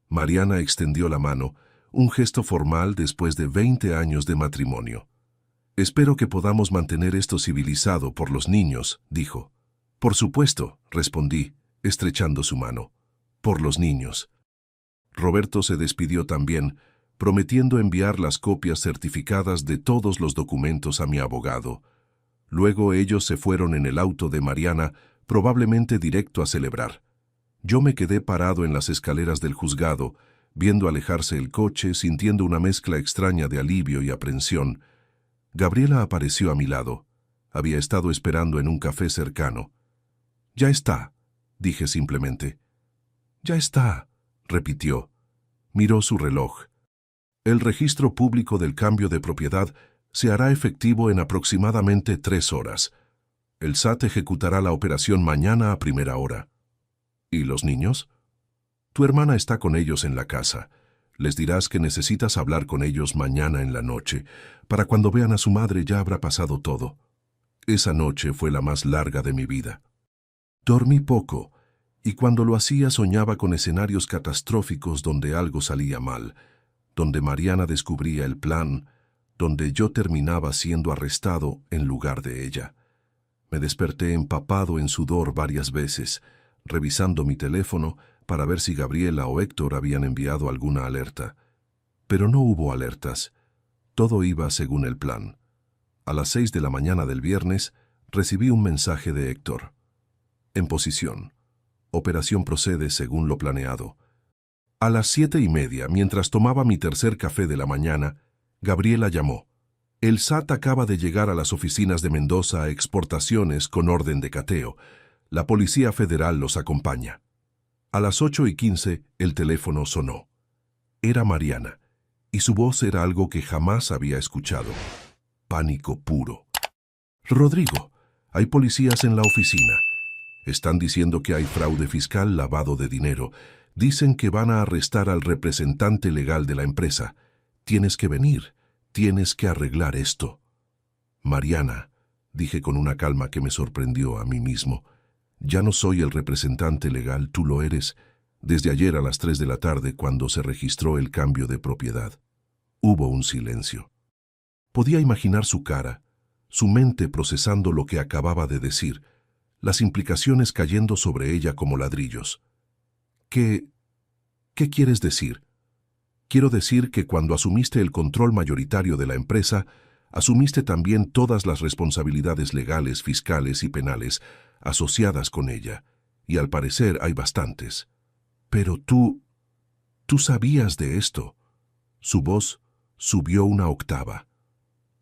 Speaker 1: Mariana extendió la mano, un gesto formal después de 20 años de matrimonio. Espero que podamos mantener esto civilizado por los niños, dijo. Por supuesto, respondí, estrechando su mano. Por los niños. Roberto se despidió también, prometiendo enviar las copias certificadas de todos los documentos a mi abogado. Luego ellos se fueron en el auto de Mariana, probablemente directo a celebrar. Yo me quedé parado en las escaleras del juzgado, viendo alejarse el coche, sintiendo una mezcla extraña de alivio y aprensión. Gabriela apareció a mi lado. Había estado esperando en un café cercano. «Ya está», dije simplemente. «Ya está», repitió. Miró su reloj. El registro público del cambio de propiedad se hará efectivo en aproximadamente 3 horas. El SAT ejecutará la operación mañana a primera hora. ¿Y los niños? Tu hermana está con ellos en la casa. Les dirás que necesitas hablar con ellos mañana en la noche. Para cuando vean a su madre ya habrá pasado todo. Esa noche fue la más larga de mi vida. Dormí poco, y cuando lo hacía soñaba con escenarios catastróficos donde algo salía mal, donde Mariana descubría el plan, donde yo terminaba siendo arrestado en lugar de ella. Me desperté empapado en sudor varias veces, revisando mi teléfono para ver si Gabriela o Héctor habían enviado alguna alerta. Pero no hubo alertas. Todo iba según el plan. A las 6 de la mañana del viernes, recibí un mensaje de Héctor. En posición. Operación procede según lo planeado. A las 7:30, mientras tomaba mi tercer café de la mañana, Gabriela llamó. El SAT acaba de llegar a las oficinas de Mendoza a exportaciones con orden de cateo. La Policía Federal los acompaña. A las 8:15, el teléfono sonó. Era Mariana, y su voz era algo que jamás había escuchado. Pánico puro. Rodrigo, hay policías en la oficina. Están diciendo que hay fraude fiscal, lavado de dinero. Dicen que van a arrestar al representante legal de la empresa. Tienes que venir. Tienes que arreglar esto. Mariana, dije con una calma que me sorprendió a mí mismo. Ya no soy el representante legal, tú lo eres. Desde ayer a las 3 de la tarde, cuando se registró el cambio de propiedad. Hubo un silencio. Podía imaginar su cara, su mente procesando lo que acababa de decir, las implicaciones cayendo sobre ella como ladrillos. ¿Qué quieres decir? Quiero decir que cuando asumiste el control mayoritario de la empresa, asumiste también todas las responsabilidades legales, fiscales y penales asociadas con ella, y al parecer hay bastantes. Pero tú sabías de esto. Su voz subió una octava.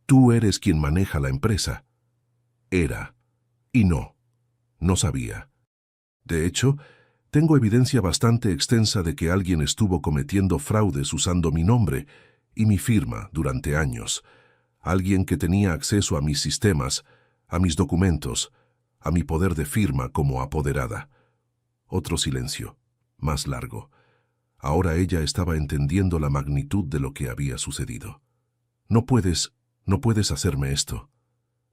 Speaker 1: Tú eres quien maneja la empresa. Era. Y no sabía. De hecho, tengo evidencia bastante extensa de que alguien estuvo cometiendo fraudes usando mi nombre y mi firma durante años. Alguien que tenía acceso a mis sistemas, a mis documentos, a mi poder de firma como apoderada. Otro silencio, más largo. Ahora ella estaba entendiendo la magnitud de lo que había sucedido. No puedes hacerme esto.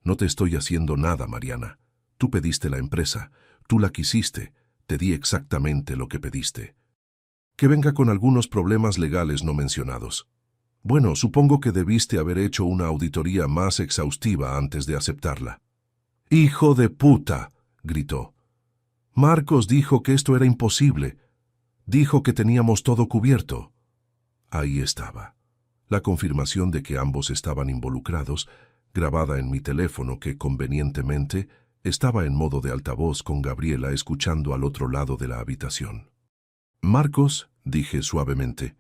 Speaker 1: No te estoy haciendo nada, Mariana. Tú pediste la empresa, tú la quisiste, te di exactamente lo que pediste. Que venga con algunos problemas legales no mencionados. Bueno, supongo que debiste haber hecho una auditoría más exhaustiva antes de aceptarla. ¡Hijo de puta!, gritó. Marcos dijo que esto era imposible. Dijo que teníamos todo cubierto. Ahí estaba, la confirmación de que ambos estaban involucrados, grabada en mi teléfono que convenientemente estaba en modo de altavoz con Gabriela escuchando al otro lado de la habitación. Marcos, dije suavemente,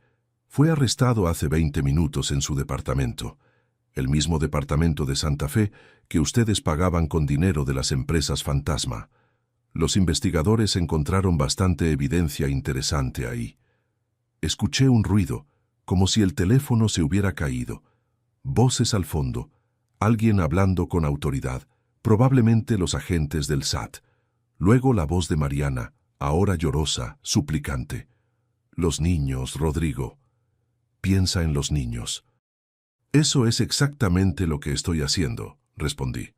Speaker 1: fue arrestado hace 20 minutos en su departamento, el mismo departamento de Santa Fe que ustedes pagaban con dinero de las empresas fantasma. Los investigadores encontraron bastante evidencia interesante ahí. Escuché un ruido, como si el teléfono se hubiera caído. Voces al fondo, alguien hablando con autoridad, probablemente los agentes del SAT. Luego la voz de Mariana, ahora llorosa, suplicante. Los niños, Rodrigo. Piensa en los niños. Eso es exactamente lo que estoy haciendo, respondí.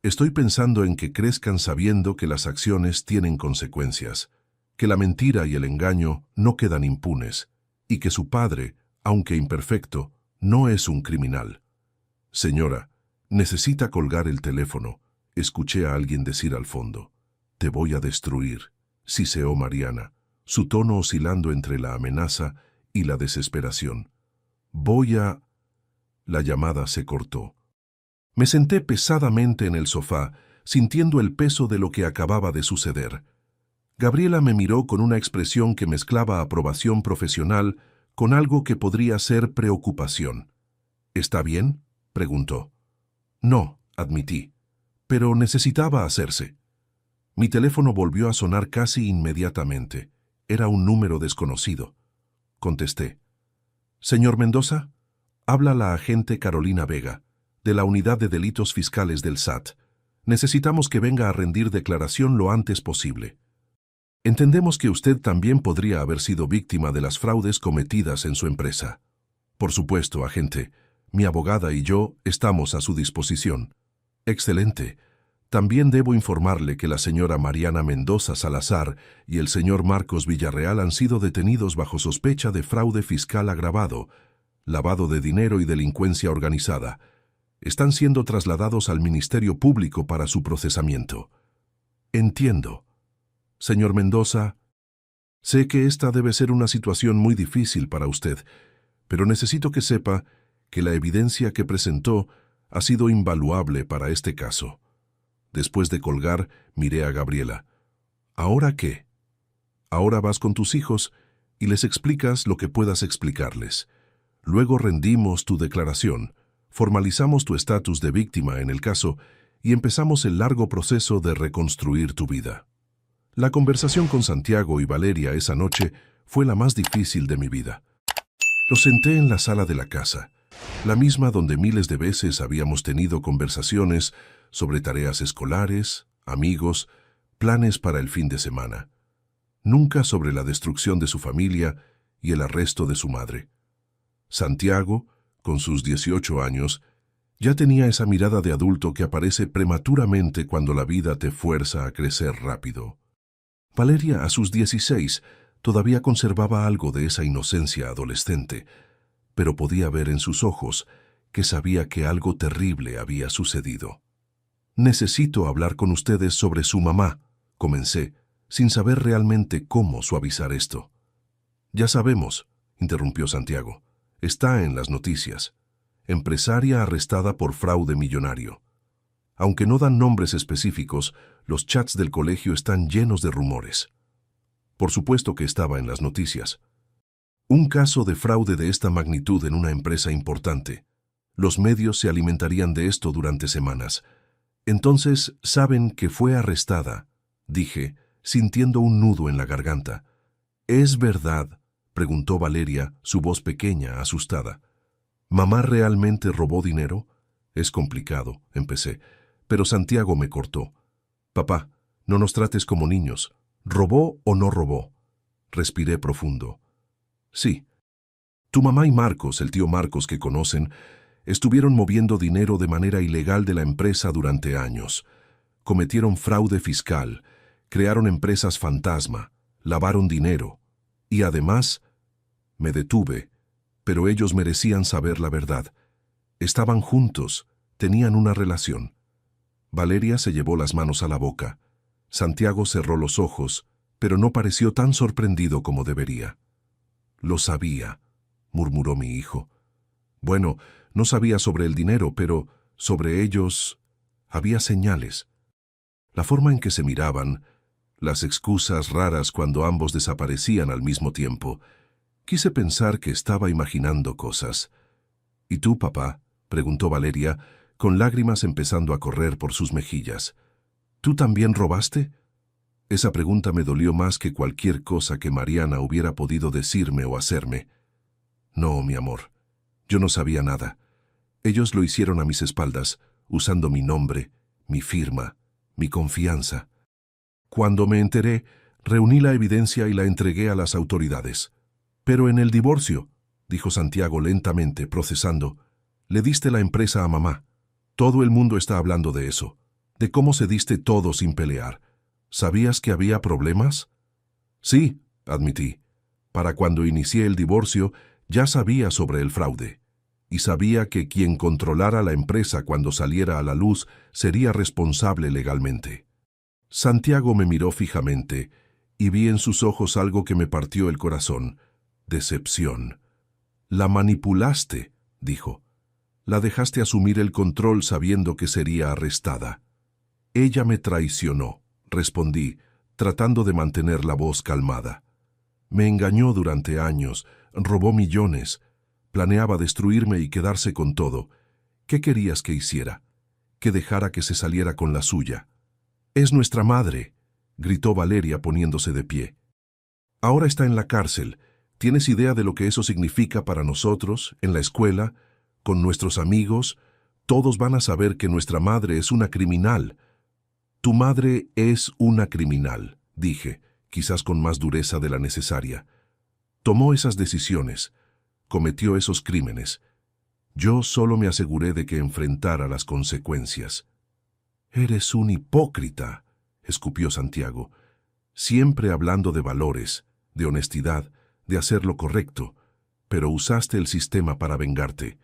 Speaker 1: Estoy pensando en que crezcan sabiendo que las acciones tienen consecuencias, que la mentira y el engaño no quedan impunes, y que su padre, aunque imperfecto, no es un criminal. Señora, necesita colgar el teléfono, escuché a alguien decir al fondo. Te voy a destruir, siseó Mariana, su tono oscilando entre la amenaza y la desesperación. La llamada se cortó. Me senté pesadamente en el sofá, sintiendo el peso de lo que acababa de suceder. Gabriela me miró con una expresión que mezclaba aprobación profesional con algo que podría ser preocupación. ¿Está bien?, preguntó. No, admití, pero necesitaba hacerse. Mi teléfono volvió a sonar casi inmediatamente. Era un número desconocido. Contesté. Señor Mendoza, habla la agente Carolina Vega, de la Unidad de Delitos Fiscales del SAT. Necesitamos que venga a rendir declaración lo antes posible. Entendemos que usted también podría haber sido víctima de las fraudes cometidas en su empresa. Por supuesto, agente, mi abogada y yo estamos a su disposición. Excelente. También debo informarle que la señora Mariana Mendoza Salazar y el señor Marcos Villarreal han sido detenidos bajo sospecha de fraude fiscal agravado, lavado de dinero y delincuencia organizada. Están siendo trasladados al Ministerio Público para su procesamiento. Entiendo. Señor Mendoza, sé que esta debe ser una situación muy difícil para usted, pero necesito que sepa que la evidencia que presentó Ha sido invaluable para este caso. Después de colgar, miré a Gabriela. ¿Ahora qué? Ahora vas con tus hijos y les explicas lo que puedas explicarles. Luego rendimos tu declaración, formalizamos tu estatus de víctima en el caso y empezamos el largo proceso de reconstruir tu vida. La conversación con Santiago y Valeria esa noche fue la más difícil de mi vida. Los senté en la sala de la casa, la misma donde miles de veces habíamos tenido conversaciones sobre tareas escolares, amigos, planes para el fin de semana. Nunca sobre la destrucción de su familia y el arresto de su madre. Santiago, con sus 18 años, ya tenía esa mirada de adulto que aparece prematuramente cuando la vida te fuerza a crecer rápido. Valeria, a sus 16, todavía conservaba algo de esa inocencia adolescente, pero podía ver en sus ojos que sabía que algo terrible había sucedido. «Necesito hablar con ustedes sobre su mamá», comencé, sin saber realmente cómo suavizar esto. «Ya sabemos», interrumpió Santiago, «está en las noticias. Empresaria arrestada por fraude millonario. Aunque no dan nombres específicos, los chats del colegio están llenos de rumores». Por supuesto que estaba en las noticias. Un caso de fraude de esta magnitud en una empresa importante. Los medios se alimentarían de esto durante semanas. «Entonces, ¿saben que fue arrestada?», dije, sintiendo un nudo en la garganta. «¿Es verdad?», preguntó Valeria, su voz pequeña, asustada. «¿Mamá realmente robó dinero?». «Es complicado», empecé, pero Santiago me cortó. «Papá, no nos trates como niños. ¿Robó o no robó?». Respiré profundo. «Sí. Tu mamá y Marcos, el tío Marcos que conocen, estuvieron moviendo dinero de manera ilegal de la empresa durante años. Cometieron fraude fiscal, crearon empresas fantasma, lavaron dinero. Y además, me detuve, pero ellos merecían saber la verdad. Estaban juntos, tenían una relación». Valeria se llevó las manos a la boca. Santiago cerró los ojos, pero no pareció tan sorprendido como debería. «Lo sabía», murmuró mi hijo. «Bueno, no sabía sobre el dinero, pero sobre ellos había señales. La forma en que se miraban, las excusas raras cuando ambos desaparecían al mismo tiempo. Quise pensar que estaba imaginando cosas». «¿Y tú, papá?», preguntó Valeria, con lágrimas empezando a correr por sus mejillas. «¿Tú también robaste?». Esa pregunta me dolió más que cualquier cosa que Mariana hubiera podido decirme o hacerme. «No, mi amor, yo no sabía nada. Ellos lo hicieron a mis espaldas, usando mi nombre, mi firma, mi confianza. Cuando me enteré, reuní la evidencia y la entregué a las autoridades». «Pero en el divorcio», dijo Santiago lentamente, procesando, «le diste la empresa a mamá. Todo el mundo está hablando de eso, de cómo cediste todo sin pelear. ¿Sabías que había problemas?». «Sí», admití. «Para cuando inicié el divorcio, ya sabía sobre el fraude. Y sabía que quien controlara la empresa cuando saliera a la luz sería responsable legalmente». Santiago me miró fijamente y vi en sus ojos algo que me partió el corazón. Decepción. «La manipulaste», dijo. «La dejaste asumir el control sabiendo que sería arrestada». «Ella me traicionó», respondí, tratando de mantener la voz calmada. «Me engañó durante años, robó millones, planeaba destruirme y quedarse con todo. ¿Qué querías que hiciera? ¿Que dejara que se saliera con la suya?». «Es nuestra madre», gritó Valeria poniéndose de pie. «Ahora está en la cárcel. ¿Tienes idea de lo que eso significa para nosotros, en la escuela, con nuestros amigos? Todos van a saber que nuestra madre es una criminal». «Tu madre es una criminal», dije, quizás con más dureza de la necesaria. «Tomó esas decisiones, cometió esos crímenes. Yo solo me aseguré de que enfrentara las consecuencias». «Eres un hipócrita», escupió Santiago, «siempre hablando de valores, de honestidad, de hacer lo correcto, pero usaste el sistema para vengarte.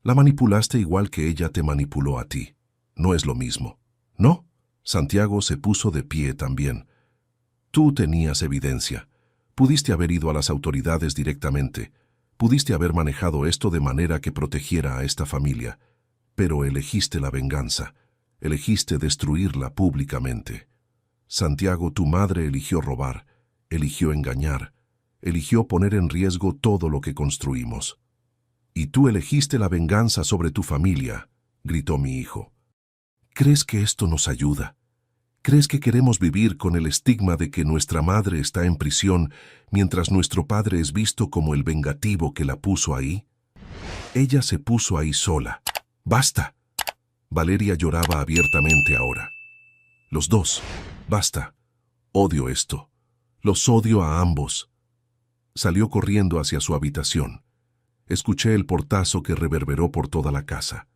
Speaker 1: La manipulaste igual que ella te manipuló a ti. No es lo mismo, ¿no?». Santiago se puso de pie también. «Tú tenías evidencia. Pudiste haber ido a las autoridades directamente. Pudiste haber manejado esto de manera que protegiera a esta familia. Pero elegiste la venganza, elegiste destruirla públicamente. Santiago, tu madre eligió robar, eligió engañar, eligió poner en riesgo todo lo que construimos. Y tú elegiste la venganza sobre tu familia, gritó mi hijo. ¿Crees que esto nos ayuda? ¿Crees que queremos vivir con el estigma de que nuestra madre está en prisión mientras nuestro padre es visto como el vengativo que la puso ahí? Ella se puso ahí sola. ¡Basta! Valeria lloraba abiertamente ahora. Los dos. Basta. Odio esto. Los odio a ambos. Salió corriendo hacia su habitación. Escuché el portazo que reverberó por toda la casa.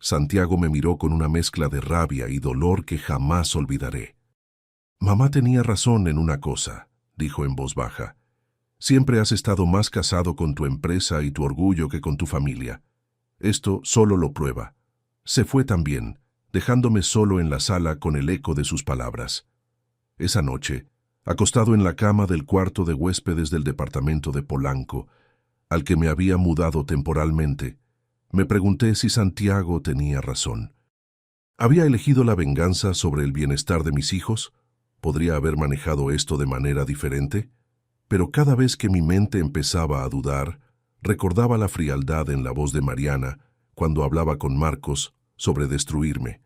Speaker 1: Santiago me miró con una mezcla de rabia y dolor que jamás olvidaré. Mamá tenía razón en una cosa, dijo en voz baja. Siempre has estado más casado con tu empresa y tu orgullo que con tu familia. Esto solo lo prueba. Se fue también, dejándome solo en la sala con el eco de sus palabras. Esa noche, acostado en la cama del cuarto de huéspedes del departamento de Polanco, al que me había mudado temporalmente, me pregunté si Santiago tenía razón. ¿Había elegido la venganza sobre el bienestar de mis hijos? ¿Podría haber manejado esto de manera diferente? Pero cada vez que mi mente empezaba a dudar, recordaba la frialdad en la voz de Mariana cuando hablaba con Marcos sobre destruirme.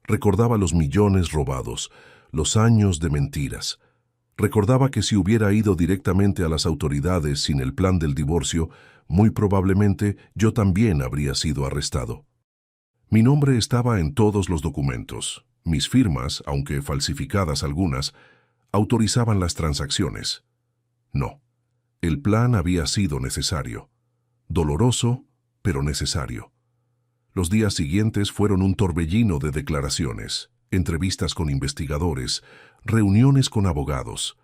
Speaker 1: Recordaba los millones robados, los años de mentiras. Recordaba que si hubiera ido directamente a las autoridades sin el plan del divorcio, muy probablemente yo también habría sido arrestado. Mi nombre estaba en todos los documentos. Mis firmas, aunque falsificadas algunas, autorizaban las transacciones. No, el plan había sido necesario. Doloroso, pero necesario. Los días siguientes fueron un torbellino de declaraciones, entrevistas con investigadores, reuniones con abogados.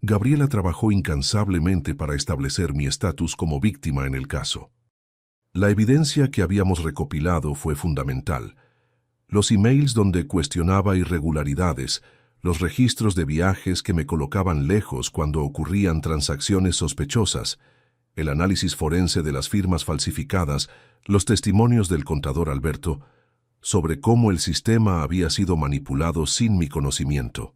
Speaker 1: Gabriela trabajó incansablemente para establecer mi estatus como víctima en el caso. La evidencia que habíamos recopilado fue fundamental. Los emails donde cuestionaba irregularidades, los registros de viajes que me colocaban lejos cuando ocurrían transacciones sospechosas, el análisis forense de las firmas falsificadas, los testimonios del contador Alberto, sobre cómo el sistema había sido manipulado sin mi conocimiento.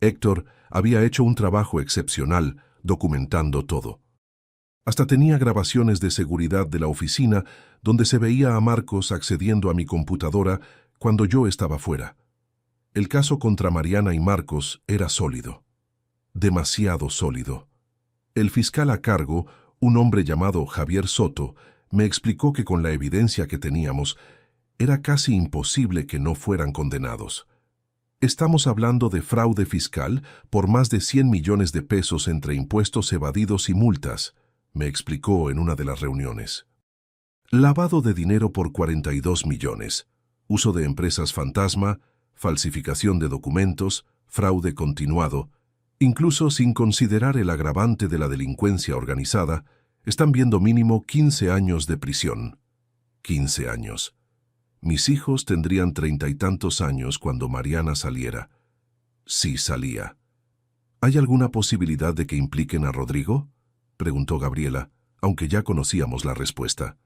Speaker 1: Héctor había hecho un trabajo excepcional, documentando todo. Hasta tenía grabaciones de seguridad de la oficina donde se veía a Marcos accediendo a mi computadora cuando yo estaba fuera. El caso contra Mariana y Marcos era sólido. Demasiado sólido. El fiscal a cargo, un hombre llamado Javier Soto, me explicó que con la evidencia que teníamos, era casi imposible que no fueran condenados. Estamos hablando de fraude fiscal por más de 100 millones de pesos entre impuestos evadidos y multas, me explicó en una de las reuniones. Lavado de dinero por 42 millones, uso de empresas fantasma, falsificación de documentos, fraude continuado, incluso sin considerar el agravante de la delincuencia organizada, están viendo mínimo 15 años de prisión. 15 años. Mis hijos tendrían 30 y tantos años cuando Mariana saliera. Sí salía. ¿Hay alguna posibilidad de que impliquen a Rodrigo?, preguntó Gabriela, aunque ya conocíamos la respuesta.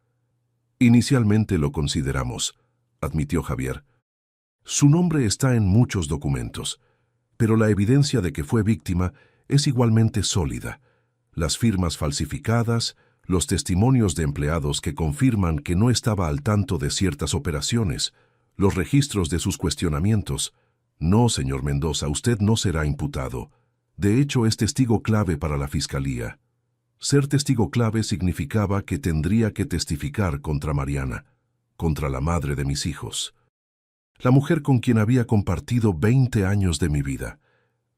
Speaker 1: Inicialmente lo consideramos, admitió Javier. Su nombre está en muchos documentos, pero la evidencia de que fue víctima es igualmente sólida. Las firmas falsificadas, los testimonios de empleados que confirman que no estaba al tanto de ciertas operaciones, los registros de sus cuestionamientos. No, señor Mendoza, usted no será imputado. De hecho, es testigo clave para la Fiscalía. Ser testigo clave significaba que tendría que testificar contra Mariana, contra la madre de mis hijos. La mujer con quien había compartido 20 años de mi vida.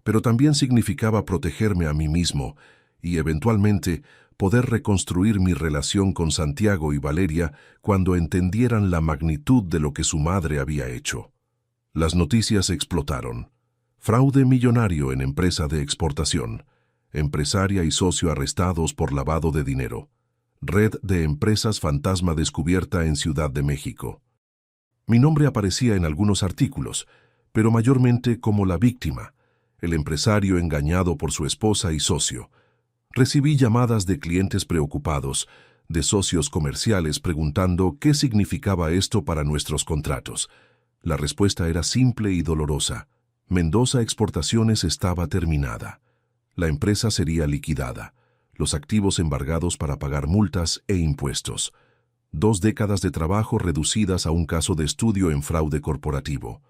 Speaker 1: Pero también significaba protegerme a mí mismo y, eventualmente, poder reconstruir mi relación con Santiago y Valeria cuando entendieran la magnitud de lo que su madre había hecho. Las noticias explotaron. Fraude millonario en empresa de exportación. Empresaria y socio arrestados por lavado de dinero. Red de empresas fantasma descubierta en Ciudad de México. Mi nombre aparecía en algunos artículos, pero mayormente como la víctima, el empresario engañado por su esposa y socio. Recibí llamadas de clientes preocupados, de socios comerciales preguntando qué significaba esto para nuestros contratos. La respuesta era simple y dolorosa. Mendoza Exportaciones estaba terminada. La empresa sería liquidada. Los activos embargados para pagar multas e impuestos. 2 décadas de trabajo reducidas a un caso de estudio en fraude corporativo.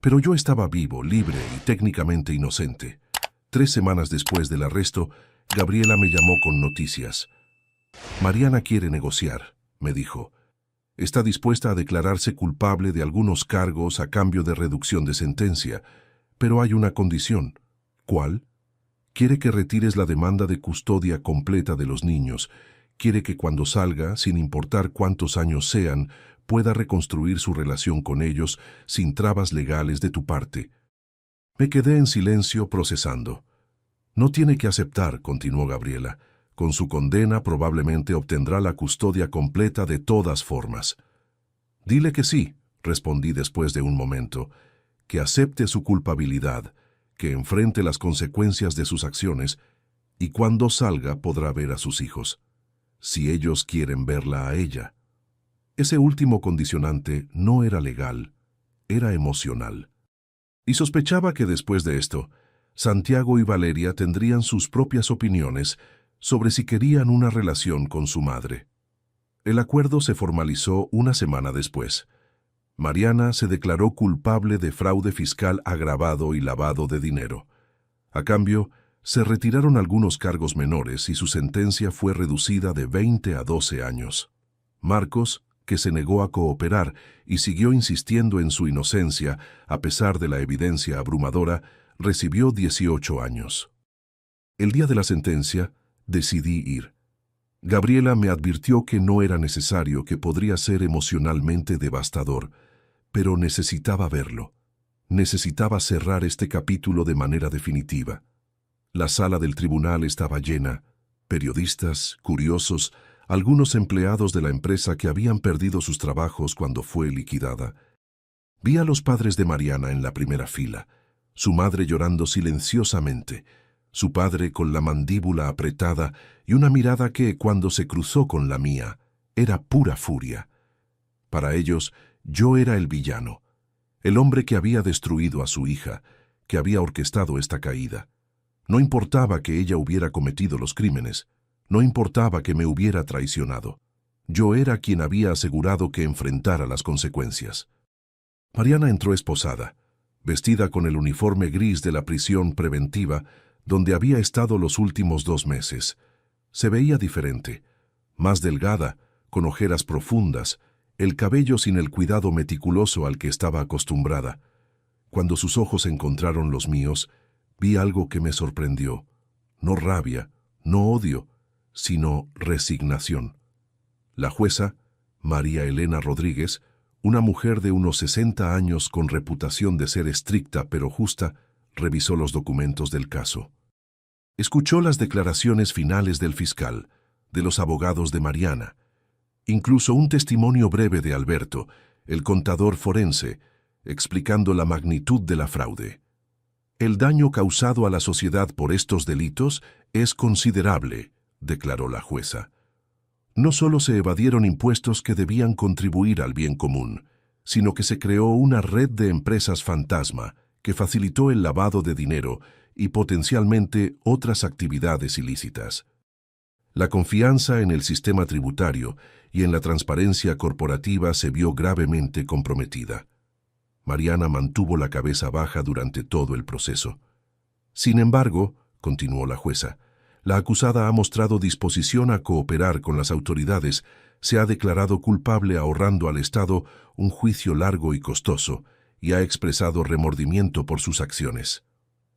Speaker 1: Pero yo estaba vivo, libre y técnicamente inocente. 3 semanas después del arresto, Gabriela me llamó con noticias. Mariana quiere negociar, me dijo. Está dispuesta a declararse culpable de algunos cargos a cambio de reducción de sentencia, pero hay una condición. ¿Cuál? Quiere que retires la demanda de custodia completa de los niños. Quiere que cuando salga, sin importar cuántos años sean, pueda reconstruir su relación con ellos sin trabas legales de tu parte. Me quedé en silencio procesando. No tiene que aceptar, continuó Gabriela. Con su condena probablemente obtendrá la custodia completa de todas formas. Dile que sí, respondí después de un momento, que acepte su culpabilidad, que enfrente las consecuencias de sus acciones, y cuando salga podrá ver a sus hijos, si ellos quieren verla a ella. Ese último condicionante no era legal, era emocional. Y sospechaba que después de esto, Santiago y Valeria tendrían sus propias opiniones sobre si querían una relación con su madre. El acuerdo se formalizó una semana después. Mariana se declaró culpable de fraude fiscal agravado y lavado de dinero. A cambio, se retiraron algunos cargos menores y su sentencia fue reducida de 20 a 12 años. Marcos, que se negó a cooperar y siguió insistiendo en su inocencia a pesar de la evidencia abrumadora, recibió 18 años. El día de la sentencia, decidí ir. Gabriela me advirtió que no era necesario, que podría ser emocionalmente devastador, pero necesitaba verlo. Necesitaba cerrar este capítulo de manera definitiva. La sala del tribunal estaba llena. Periodistas, curiosos, algunos empleados de la empresa que habían perdido sus trabajos cuando fue liquidada. Vi a los padres de Mariana en la primera fila, su madre llorando silenciosamente, su padre con la mandíbula apretada y una mirada que, cuando se cruzó con la mía, era pura furia. Para ellos, yo era el villano, el hombre que había destruido a su hija, que había orquestado esta caída. No importaba que ella hubiera cometido los crímenes, no importaba que me hubiera traicionado. Yo era quien había asegurado que enfrentara las consecuencias. Mariana entró esposada, vestida con el uniforme gris de la prisión preventiva, donde había estado los últimos 2 meses. Se veía diferente, más delgada, con ojeras profundas, el cabello sin el cuidado meticuloso al que estaba acostumbrada. Cuando sus ojos encontraron los míos, vi algo que me sorprendió. No rabia, no odio, sino resignación. La jueza, María Elena Rodríguez, una mujer de unos 60 años con reputación de ser estricta pero justa, revisó los documentos del caso. Escuchó las declaraciones finales del fiscal, de los abogados de Mariana, incluso un testimonio breve de Alberto, el contador forense, explicando la magnitud de la fraude. El daño causado a la sociedad por estos delitos es considerable, declaró la jueza. No solo se evadieron impuestos que debían contribuir al bien común, sino que se creó una red de empresas fantasma que facilitó el lavado de dinero y potencialmente otras actividades ilícitas. La confianza en el sistema tributario y en la transparencia corporativa se vio gravemente comprometida. Mariana mantuvo la cabeza baja durante todo el proceso. Sin embargo, continuó la jueza, la acusada ha mostrado disposición a cooperar con las autoridades, se ha declarado culpable ahorrando al Estado un juicio largo y costoso, y ha expresado remordimiento por sus acciones.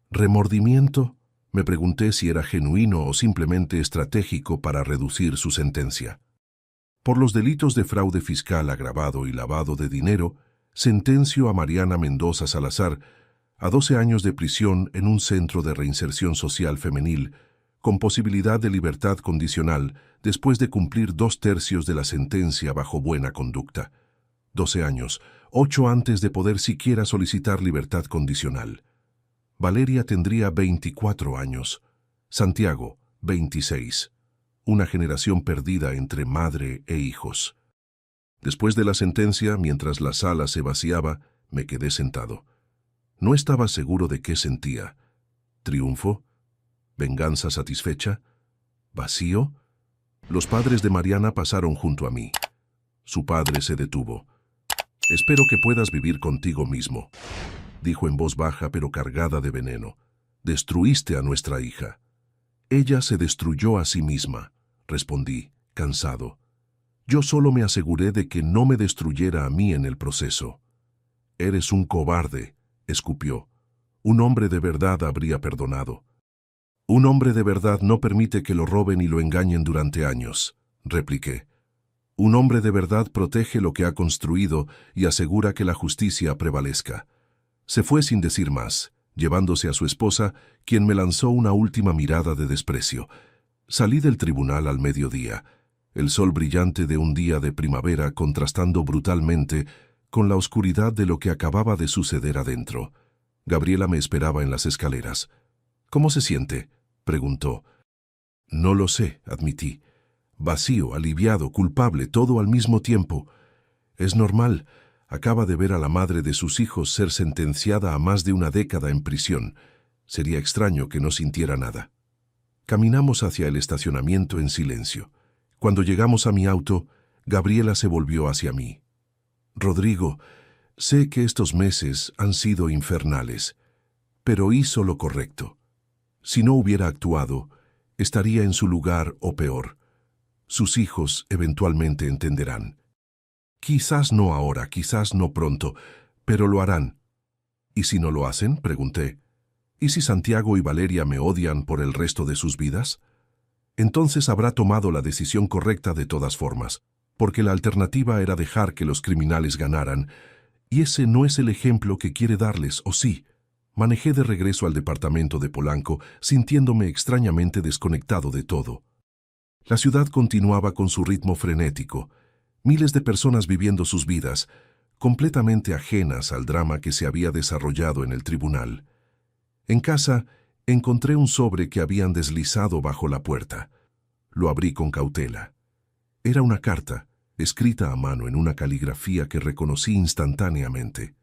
Speaker 1: ¿Remordimiento? Me pregunté si era genuino o simplemente estratégico para reducir su sentencia. Por los delitos de fraude fiscal agravado y lavado de dinero, sentenció a Mariana Mendoza Salazar a 12 años de prisión en un centro de reinserción social femenil, con posibilidad de libertad condicional después de cumplir 2/3 de la sentencia bajo buena conducta. 12 años, 8 antes de poder siquiera solicitar libertad condicional. Valeria tendría 24 años, Santiago, 26. una generación perdida entre madre e hijos. Después de la sentencia, mientras la sala se vaciaba, me quedé sentado. No estaba seguro de qué sentía. ¿Triunfo? ¿Venganza satisfecha? ¿Vacío? Los padres de Mariana pasaron junto a mí. Su padre se detuvo. «Espero que puedas vivir contigo mismo», dijo en voz baja pero cargada de veneno. «Destruiste a nuestra hija». «Ella se destruyó a sí misma», respondí, cansado. «Yo solo me aseguré de que no me destruyera a mí en el proceso». «Eres un cobarde», escupió. «Un hombre de verdad habría perdonado». «Un hombre de verdad no permite que lo roben y lo engañen durante años», repliqué. «Un hombre de verdad protege lo que ha construido y asegura que la justicia prevalezca». Se fue sin decir más, llevándose a su esposa, quien me lanzó una última mirada de desprecio. Salí del tribunal al mediodía, el sol brillante de un día de primavera contrastando brutalmente con la oscuridad de lo que acababa de suceder adentro. Gabriela me esperaba en las escaleras. «¿Cómo se siente?», preguntó. «No lo sé», admití. «Vacío, aliviado, culpable, todo al mismo tiempo. Es normal. Acaba de ver a la madre de sus hijos ser sentenciada a más de una década en prisión. Sería extraño que no sintiera nada». Caminamos hacia el estacionamiento en silencio. Cuando llegamos a mi auto, Gabriela se volvió hacia mí. «Rodrigo, sé que estos meses han sido infernales, pero hizo lo correcto. Si no hubiera actuado, estaría en su lugar o peor. Sus hijos eventualmente entenderán. Quizás no ahora, quizás no pronto, pero lo harán». «¿Y si no lo hacen?», pregunté. «¿Y si Santiago y Valeria me odian por el resto de sus vidas? Entonces habrá tomado la decisión correcta de todas formas, porque la alternativa era dejar que los criminales ganaran, y ese no es el ejemplo que quiere darles, ¿o sí?». Manejé de regreso al departamento de Polanco, sintiéndome extrañamente desconectado de todo. La ciudad continuaba con su ritmo frenético, miles de personas viviendo sus vidas, completamente ajenas al drama que se había desarrollado en el tribunal. En casa, encontré un sobre que habían deslizado bajo la puerta. Lo abrí con cautela. Era una carta, escrita a mano en una caligrafía que reconocí instantáneamente.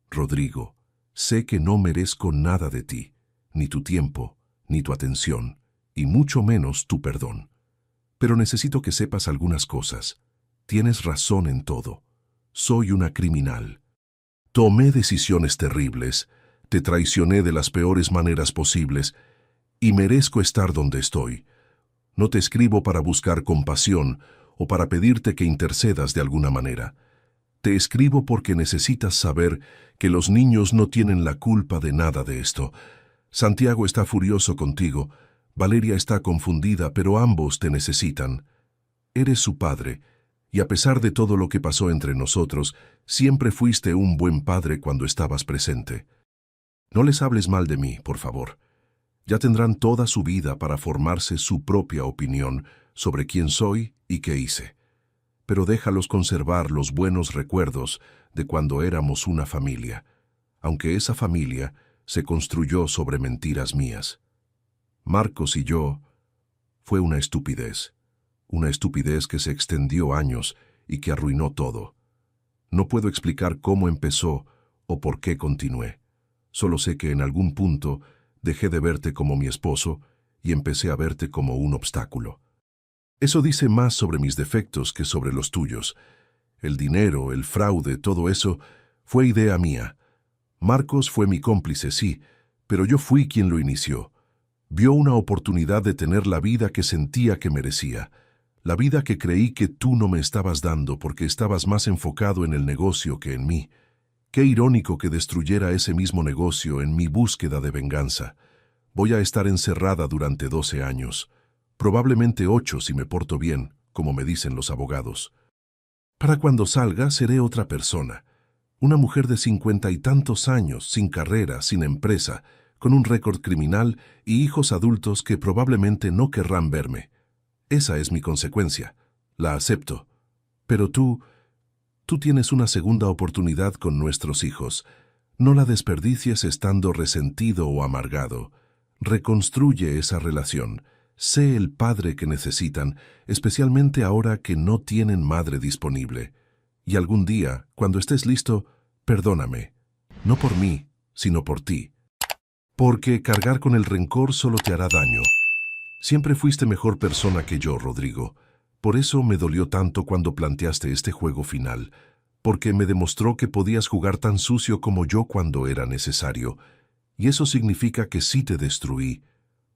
Speaker 1: «Rodrigo, sé que no merezco nada de ti, ni tu tiempo, ni tu atención, y mucho menos tu perdón. Pero necesito que sepas algunas cosas. Tienes razón en todo. Soy una criminal. Tomé decisiones terribles, te traicioné de las peores maneras posibles, y merezco estar donde estoy. No te escribo para buscar compasión o para pedirte que intercedas de alguna manera. Te escribo porque necesitas saber que los niños no tienen la culpa de nada de esto. Santiago está furioso contigo, Valeria está confundida, pero ambos te necesitan. Eres su padre, y a pesar de todo lo que pasó entre nosotros, siempre fuiste un buen padre cuando estabas presente. No les hables mal de mí, por favor. Ya tendrán toda su vida para formarse su propia opinión sobre quién soy y qué hice. Pero déjalos conservar los buenos recuerdos de cuando éramos una familia, aunque esa familia se construyó sobre mentiras mías. Marcos y yo, fue una estupidez que se extendió años y que arruinó todo. No puedo explicar cómo empezó o por qué continué. Solo sé que en algún punto dejé de verte como mi esposo y empecé a verte como un obstáculo. Eso dice más sobre mis defectos que sobre los tuyos. El dinero, el fraude, todo eso fue idea mía. Marcos fue mi cómplice, sí, pero yo fui quien lo inició. Vio una oportunidad de tener la vida que sentía que merecía, la vida que creí que tú no me estabas dando porque estabas más enfocado en el negocio que en mí. Qué irónico que destruyera ese mismo negocio en mi búsqueda de venganza. Voy a estar encerrada durante 12 años, probablemente 8 si me porto bien, como me dicen los abogados. Para cuando salga seré otra persona, una mujer de 50 y tantos años, sin carrera, sin empresa, con un récord criminal y hijos adultos que probablemente no querrán verme. Esa es mi consecuencia. La acepto. Pero tú tienes una segunda oportunidad con nuestros hijos. No la desperdicies estando resentido o amargado. Reconstruye esa relación. sé el padre que necesitan, especialmente ahora que no tienen madre disponible. Y algún día, cuando estés listo, perdóname. No por mí, sino por ti. Porque cargar con el rencor solo te hará daño. Siempre fuiste mejor persona que yo, Rodrigo. Por eso me dolió tanto cuando planteaste este juego final, porque me demostró que podías jugar tan sucio como yo cuando era necesario. Y eso significa que sí te destruí,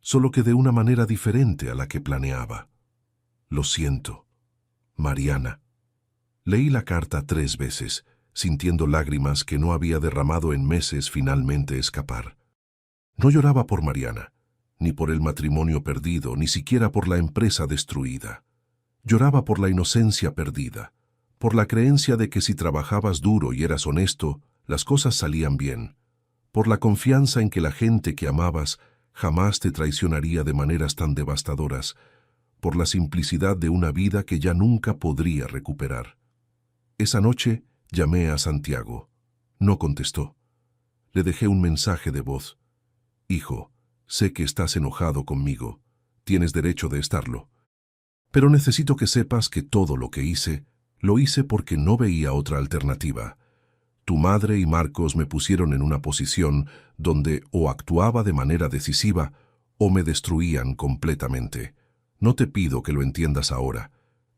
Speaker 1: solo que de una manera diferente a la que planeaba. Lo siento. Mariana. Leí la carta 3 veces, sintiendo lágrimas que no había derramado en meses finalmente escapar. No lloraba por Mariana, ni por el matrimonio perdido, ni siquiera por la empresa destruida. Lloraba por la inocencia perdida, por la creencia de que si trabajabas duro y eras honesto, las cosas salían bien, por la confianza en que la gente que amabas jamás te traicionaría de maneras tan devastadoras, por la simplicidad de una vida que ya nunca podría recuperar. Esa noche llamé a Santiago. No contestó. Le dejé un mensaje de voz. Hijo, sé que estás enojado conmigo. Tienes derecho de estarlo. Pero necesito que sepas que todo lo que hice, lo hice porque no veía otra alternativa. Tu madre y Marcos me pusieron en una posición donde o actuaba de manera decisiva o me destruían completamente. No te pido que lo entiendas ahora,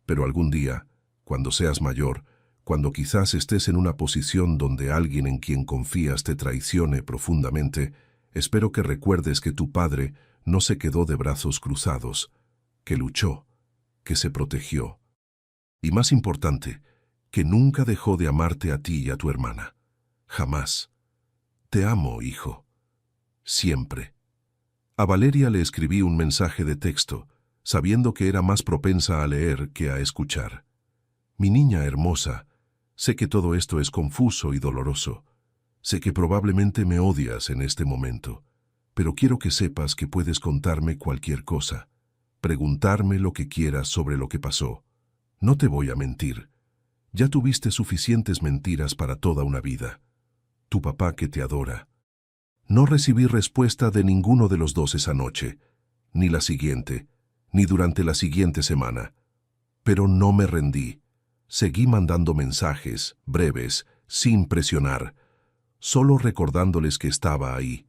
Speaker 1: pero algún día, cuando seas mayor, cuando quizás estés en una posición donde alguien en quien confías te traicione profundamente, espero que recuerdes que tu padre no se quedó de brazos cruzados, que luchó, que se protegió. Y más importante, que nunca dejó de amarte a ti y a tu hermana. Jamás. Te amo, hijo. Siempre. A Valeria le escribí un mensaje de texto, sabiendo que era más propensa a leer que a escuchar. Mi niña hermosa, sé que todo esto es confuso y doloroso. Sé que probablemente me odias en este momento, pero quiero que sepas que puedes contarme cualquier cosa, preguntarme lo que quieras sobre lo que pasó. No te voy a mentir. Ya tuviste suficientes mentiras para toda una vida. Tu papá que te adora. No recibí respuesta de ninguno de los dos esa noche, ni la siguiente, ni durante la siguiente semana. Pero no me rendí. Seguí mandando mensajes, breves, sin presionar, solo recordándoles que estaba ahí.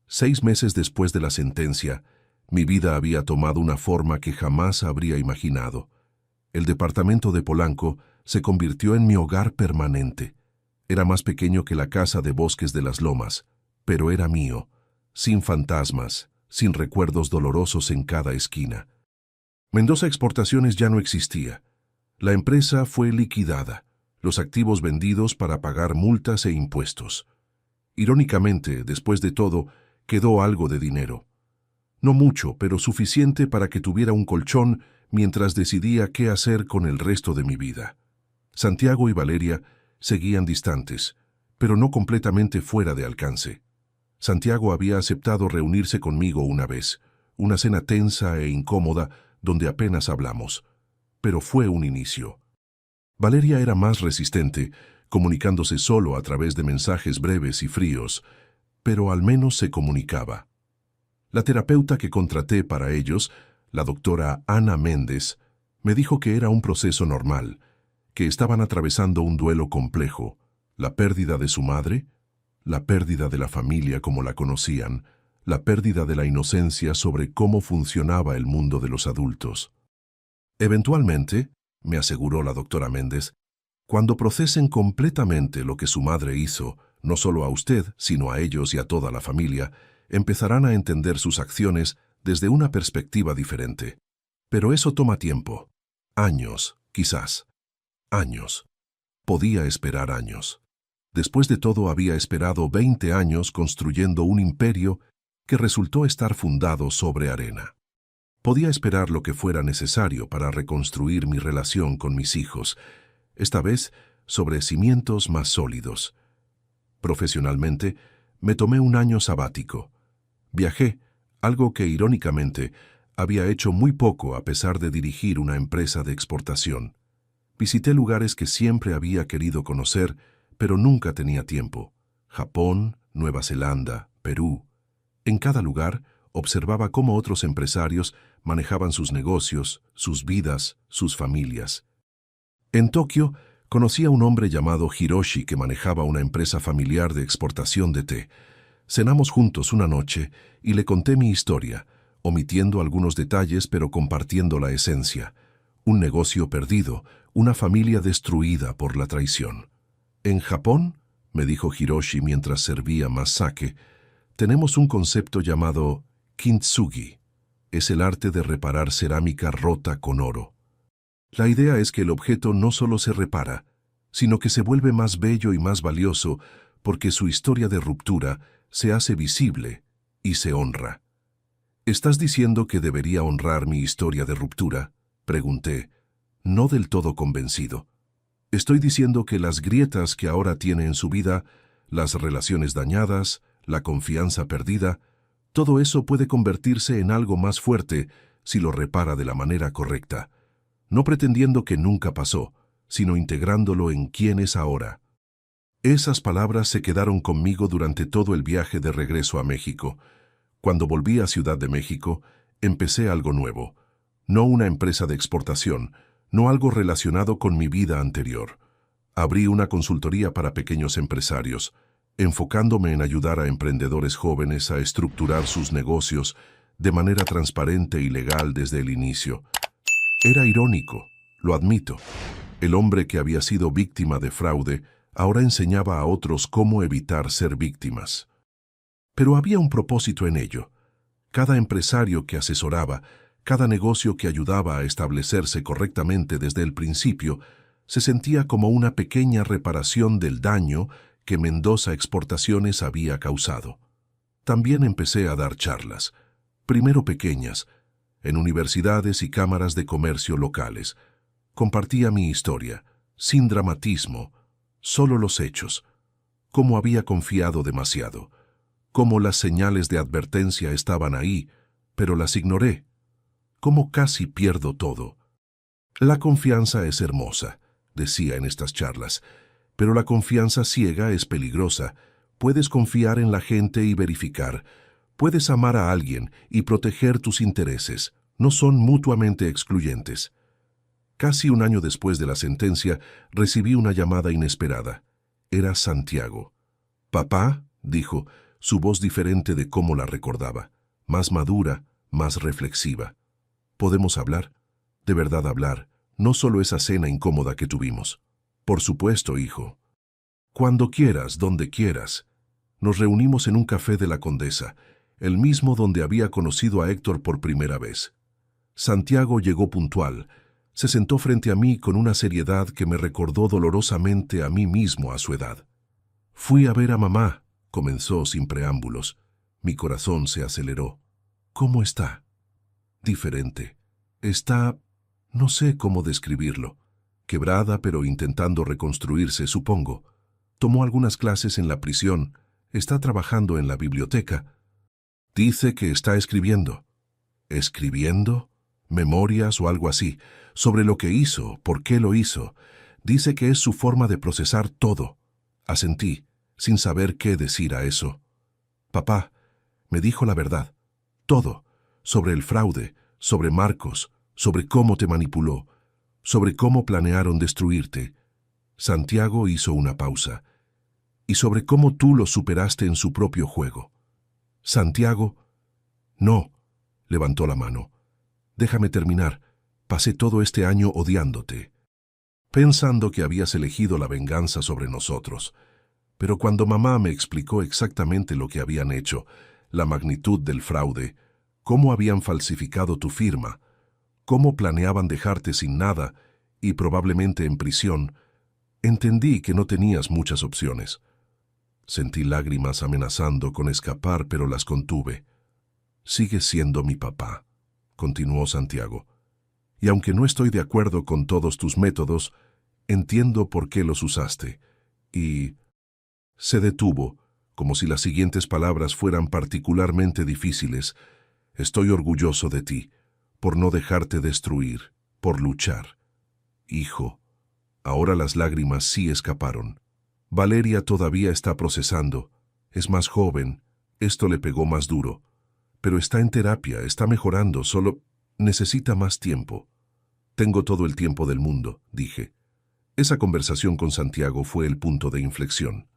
Speaker 1: 6 meses después de la sentencia, mi vida había tomado una forma que jamás habría imaginado. El departamento de Polanco se convirtió en mi hogar permanente. Era más pequeño que la casa de Bosques de las Lomas, pero era mío, sin fantasmas, sin recuerdos dolorosos en cada esquina. Mendoza Exportaciones ya no existía. La empresa fue liquidada, los activos vendidos para pagar multas e impuestos. Irónicamente, después de todo, quedó algo de dinero. No mucho, pero suficiente para que tuviera un colchón mientras decidía qué hacer con el resto de mi vida. Santiago y Valeria seguían distantes, pero no completamente fuera de alcance. Santiago había aceptado reunirse conmigo una vez, una cena tensa e incómoda donde apenas hablamos, pero fue un inicio. Valeria era más resistente, comunicándose solo a través de mensajes breves y fríos, pero al menos se comunicaba. La terapeuta que contraté para ellos, la doctora Ana Méndez, me dijo que era un proceso normal, que estaban atravesando un duelo complejo, la pérdida de su madre, la pérdida de la familia como la conocían, la pérdida de la inocencia sobre cómo funcionaba el mundo de los adultos. Eventualmente, me aseguró la doctora Méndez, cuando procesen completamente lo que su madre hizo, no solo a usted, sino a ellos y a toda la familia, empezarán a entender sus acciones desde una perspectiva diferente. Pero eso toma tiempo. Años, quizás. Años. Podía esperar años. Después de todo había esperado 20 años construyendo un imperio que resultó estar fundado sobre arena. Podía esperar lo que fuera necesario para reconstruir mi relación con mis hijos, esta vez sobre cimientos más sólidos. Profesionalmente, me tomé un año sabático. Viajé, algo que irónicamente había hecho muy poco a pesar de dirigir una empresa de exportación. Visité lugares que siempre había querido conocer, pero nunca tenía tiempo. Japón, Nueva Zelanda, Perú. En cada lugar observaba cómo otros empresarios manejaban sus negocios, sus vidas, sus familias. En Tokio, conocí a un hombre llamado Hiroshi que manejaba una empresa familiar de exportación de té. Cenamos juntos una noche y le conté mi historia, omitiendo algunos detalles pero compartiendo la esencia. Un negocio perdido, una familia destruida por la traición. En Japón, me dijo Hiroshi mientras servía más sake, tenemos un concepto llamado kintsugi. Es el arte de reparar cerámica rota con oro. La idea es que el objeto no solo se repara, sino que se vuelve más bello y más valioso porque su historia de ruptura se hace visible y se honra. ¿Estás diciendo que debería honrar mi historia de ruptura?, pregunté, no del todo convencido. Estoy diciendo que las grietas que ahora tiene en su vida, las relaciones dañadas, la confianza perdida, todo eso puede convertirse en algo más fuerte si lo repara de la manera correcta, no pretendiendo que nunca pasó, sino integrándolo en quién es ahora. Esas palabras se quedaron conmigo durante todo el viaje de regreso a México. Cuando volví a Ciudad de México, empecé algo nuevo. No una empresa de exportación, no algo relacionado con mi vida anterior. Abrí una consultoría para pequeños empresarios, enfocándome en ayudar a emprendedores jóvenes a estructurar sus negocios de manera transparente y legal desde el inicio. Era irónico, lo admito. El hombre que había sido víctima de fraude ahora enseñaba a otros cómo evitar ser víctimas. Pero había un propósito en ello. Cada empresario que asesoraba, cada negocio que ayudaba a establecerse correctamente desde el principio, se sentía como una pequeña reparación del daño que Mendoza Exportaciones había causado. También empecé a dar charlas, primero pequeñas, en universidades y cámaras de comercio locales. Compartía mi historia, sin dramatismo, solo los hechos, cómo había confiado demasiado, cómo las señales de advertencia estaban ahí, pero las ignoré, cómo casi pierdo todo. La confianza es hermosa, decía en estas charlas, pero la confianza ciega es peligrosa. Puedes confiar en la gente y verificar. Puedes amar a alguien y proteger tus intereses. No son mutuamente excluyentes. Casi un año después de la sentencia, recibí una llamada inesperada. Era Santiago. «Papá», dijo, su voz diferente de cómo la recordaba, más madura, más reflexiva. «¿Podemos hablar? De verdad hablar, no solo esa cena incómoda que tuvimos». «Por supuesto, hijo». «Cuando quieras, donde quieras». Nos reunimos en un café de la Condesa, el mismo donde había conocido a Héctor por primera vez. Santiago llegó puntual. Se sentó frente a mí con una seriedad que me recordó dolorosamente a mí mismo a su edad. «Fui a ver a mamá», comenzó sin preámbulos. Mi corazón se aceleró. «¿Cómo está?» «Diferente. Está... no sé cómo describirlo. Quebrada, pero intentando reconstruirse, supongo. Tomó algunas clases en la prisión. Está trabajando en la biblioteca. Dice que está escribiendo». «¿Escribiendo? Memorias o algo así, sobre lo que hizo, por qué lo hizo. Dice que es su forma de procesar todo». Asentí, sin saber qué decir a eso. «Papá», me dijo la verdad. Todo, sobre el fraude, sobre Marcos, sobre cómo te manipuló, sobre cómo planearon destruirte. Santiago hizo una pausa. Y sobre cómo tú lo superaste en su propio juego. Santiago... «No», levantó la mano. «Déjame terminar. Pasé todo este año odiándote, pensando que habías elegido la venganza sobre nosotros. Pero cuando mamá me explicó exactamente lo que habían hecho, la magnitud del fraude, cómo habían falsificado tu firma, cómo planeaban dejarte sin nada y probablemente en prisión, entendí que no tenías muchas opciones». Sentí lágrimas amenazando con escapar, pero las contuve. «Sigues siendo mi papá», continuó Santiago. «Y aunque no estoy de acuerdo con todos tus métodos, entiendo por qué los usaste». Y se detuvo, como si las siguientes palabras fueran particularmente difíciles. «Estoy orgulloso de ti, por no dejarte destruir, por luchar». «Hijo». Ahora las lágrimas sí escaparon. «Valeria todavía está procesando. Es más joven. Esto le pegó más duro. Pero está en terapia, está mejorando, solo necesita más tiempo. Tengo todo el tiempo del mundo, dije. Esa conversación con Santiago fue el punto de inflexión.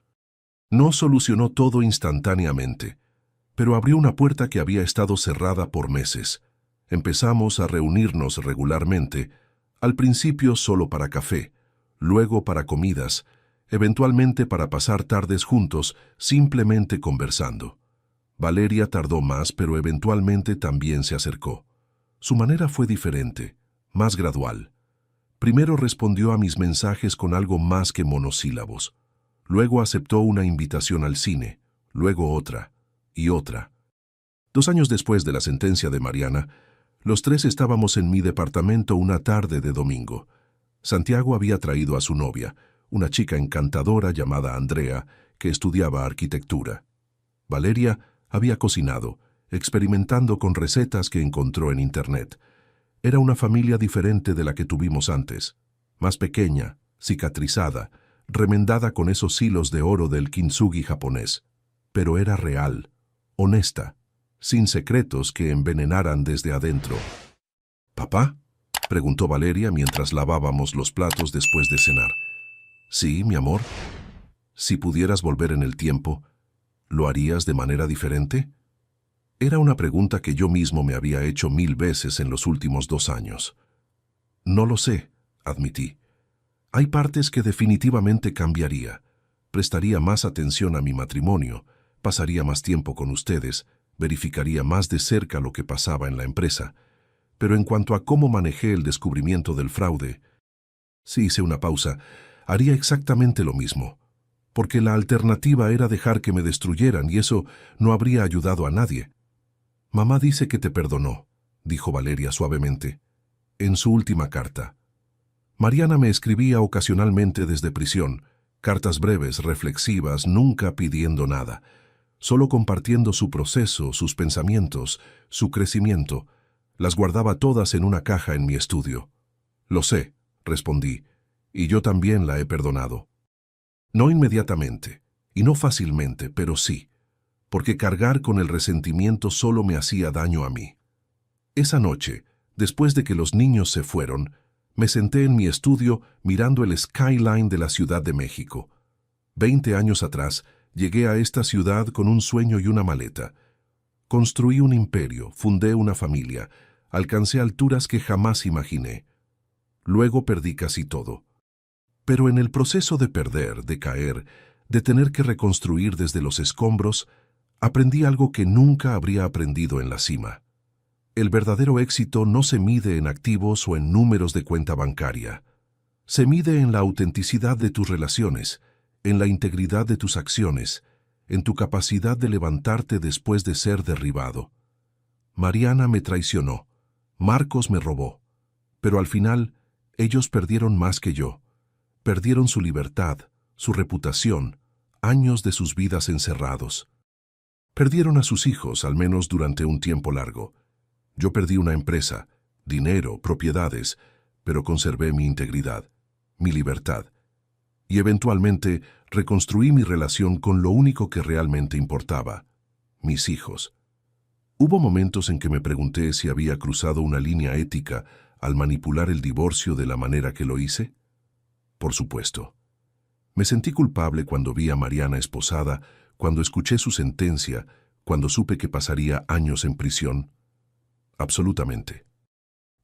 Speaker 1: No solucionó todo instantáneamente, pero abrió una puerta que había estado cerrada por meses. Empezamos a reunirnos regularmente, al principio solo para café, luego para comidas, eventualmente para pasar tardes juntos, simplemente conversando. Valeria tardó más, pero eventualmente también se acercó. Su manera fue diferente, más gradual. Primero respondió a mis mensajes con algo más que monosílabos. Luego aceptó una invitación al cine, luego otra y otra. 2 años después de la sentencia de Mariana, los 3 estábamos en mi departamento una tarde de domingo. Santiago había traído a su novia, una chica encantadora llamada Andrea, que estudiaba arquitectura. Valeria había cocinado, experimentando con recetas que encontró en internet. Era una familia diferente de la que tuvimos antes, más pequeña, cicatrizada, remendada con esos hilos de oro del kintsugi japonés. Pero era real, honesta, sin secretos que envenenaran desde adentro. ¿Papá?, preguntó Valeria mientras lavábamos los platos después de cenar. Sí, mi amor. Si pudieras volver en el tiempo, ¿lo harías de manera diferente? Era una pregunta que yo mismo me había hecho 1000 veces en los últimos 2 años. No lo sé, admití. Hay partes que definitivamente cambiaría. Prestaría más atención a mi matrimonio, pasaría más tiempo con ustedes, verificaría más de cerca lo que pasaba en la empresa. Pero en cuanto a cómo manejé el descubrimiento del fraude, si hice una pausa, haría exactamente lo mismo. Porque la alternativa era dejar que me destruyeran y eso no habría ayudado a nadie. Mamá dice que te perdonó, dijo Valeria suavemente, en su última carta. Mariana me escribía ocasionalmente desde prisión, cartas breves, reflexivas, nunca pidiendo nada, solo compartiendo su proceso, sus pensamientos, su crecimiento. Las guardaba todas en una caja en mi estudio. Lo sé, respondí, y yo también la he perdonado. No inmediatamente, y no fácilmente, pero sí, porque cargar con el resentimiento solo me hacía daño a mí. Esa noche, después de que los niños se fueron, me senté en mi estudio mirando el skyline de la Ciudad de México. 20 años atrás, llegué a esta ciudad con un sueño y una maleta. Construí un imperio, fundé una familia, alcancé alturas que jamás imaginé. Luego perdí casi todo. Pero en el proceso de perder, de caer, de tener que reconstruir desde los escombros, aprendí algo que nunca habría aprendido en la cima. El verdadero éxito no se mide en activos o en números de cuenta bancaria. Se mide en la autenticidad de tus relaciones, en la integridad de tus acciones, en tu capacidad de levantarte después de ser derribado. Mariana me traicionó, Marcos me robó, pero al final ellos perdieron más que yo. Perdieron su libertad, su reputación, años de sus vidas encerrados. Perdieron a sus hijos, al menos durante un tiempo largo. Yo perdí una empresa, dinero, propiedades, pero conservé mi integridad, mi libertad. Y eventualmente reconstruí mi relación con lo único que realmente importaba, mis hijos. Hubo momentos en que me pregunté si había cruzado una línea ética al manipular el divorcio de la manera que lo hice. Por supuesto. Me sentí culpable cuando vi a Mariana esposada, cuando escuché su sentencia, cuando supe que pasaría años en prisión. Absolutamente.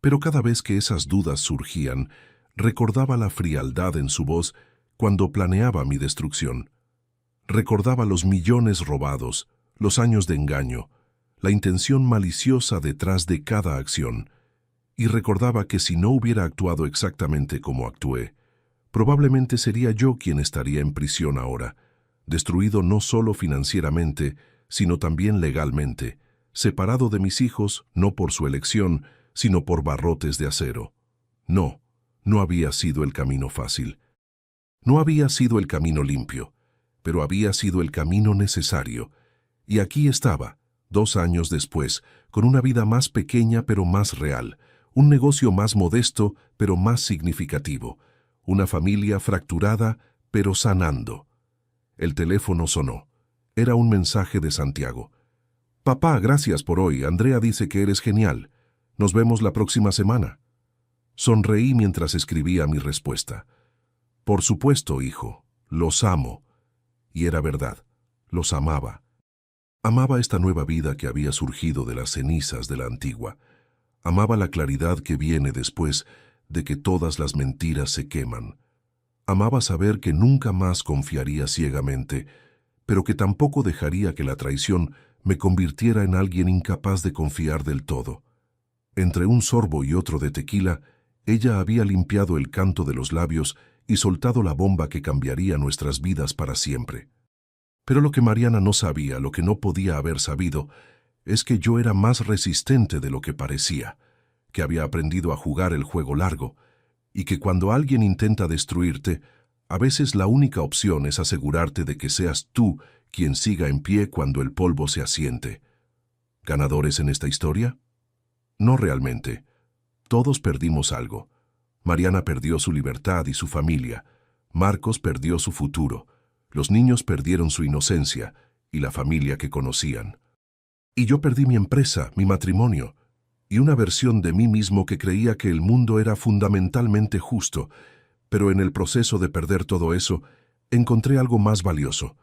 Speaker 1: Pero cada vez que esas dudas surgían, recordaba la frialdad en su voz cuando planeaba mi destrucción. Recordaba los millones robados, los años de engaño, la intención maliciosa detrás de cada acción, y recordaba que si no hubiera actuado exactamente como actué, probablemente sería yo quien estaría en prisión ahora, destruido no solo financieramente, sino también legalmente, separado de mis hijos no por su elección, sino por barrotes de acero. No, no había sido el camino fácil. No había sido el camino limpio, pero había sido el camino necesario. Y aquí estaba, 2 años después, con una vida más pequeña pero más real, un negocio más modesto pero más significativo, una familia fracturada pero sanando. El teléfono sonó. Era un mensaje de Santiago. Papá, gracias por hoy. Andrea dice que eres genial. Nos vemos la próxima semana. Sonreí mientras escribía mi respuesta. Por supuesto, hijo. Los amo. Y era verdad. Los amaba. Amaba esta nueva vida que había surgido de las cenizas de la antigua. Amaba la claridad que viene después de que todas las mentiras se queman. Amaba saber que nunca más confiaría ciegamente, pero que tampoco dejaría que la traición me convirtiera en alguien incapaz de confiar del todo. Entre un sorbo y otro de tequila, ella había limpiado el canto de los labios y soltado la bomba que cambiaría nuestras vidas para siempre. Pero lo que Mariana no sabía, lo que no podía haber sabido, es que yo era más resistente de lo que parecía, que había aprendido a jugar el juego largo, y que cuando alguien intenta destruirte, a veces la única opción es asegurarte de que seas tú quien siga en pie cuando el polvo se asiente. ¿Ganadores en esta historia? No realmente. Todos perdimos algo. Mariana perdió su libertad y su familia. Marcos perdió su futuro. Los niños perdieron su inocencia y la familia que conocían. Y yo perdí mi empresa, mi matrimonio, y una versión de mí mismo que creía que el mundo era fundamentalmente justo, pero en el proceso de perder todo eso, encontré algo más valioso,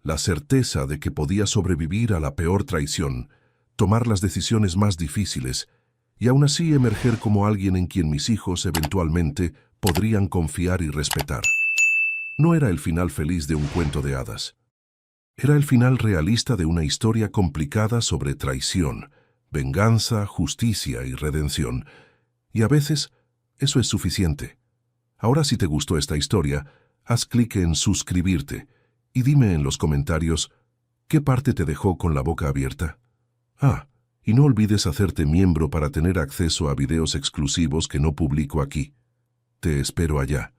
Speaker 1: la certeza de que podía sobrevivir a la peor traición, tomar las decisiones más difíciles, y aún así emerger como alguien en quien mis hijos eventualmente podrían confiar y respetar. No era el final feliz de un cuento de hadas. Era el final realista de una historia complicada sobre traición, venganza, justicia y redención. Y a veces, eso es suficiente. Ahora, si te gustó esta historia, haz clic en suscribirte y dime en los comentarios qué parte te dejó con la boca abierta. Y no olvides hacerte miembro para tener acceso a videos exclusivos que no publico aquí. Te espero allá.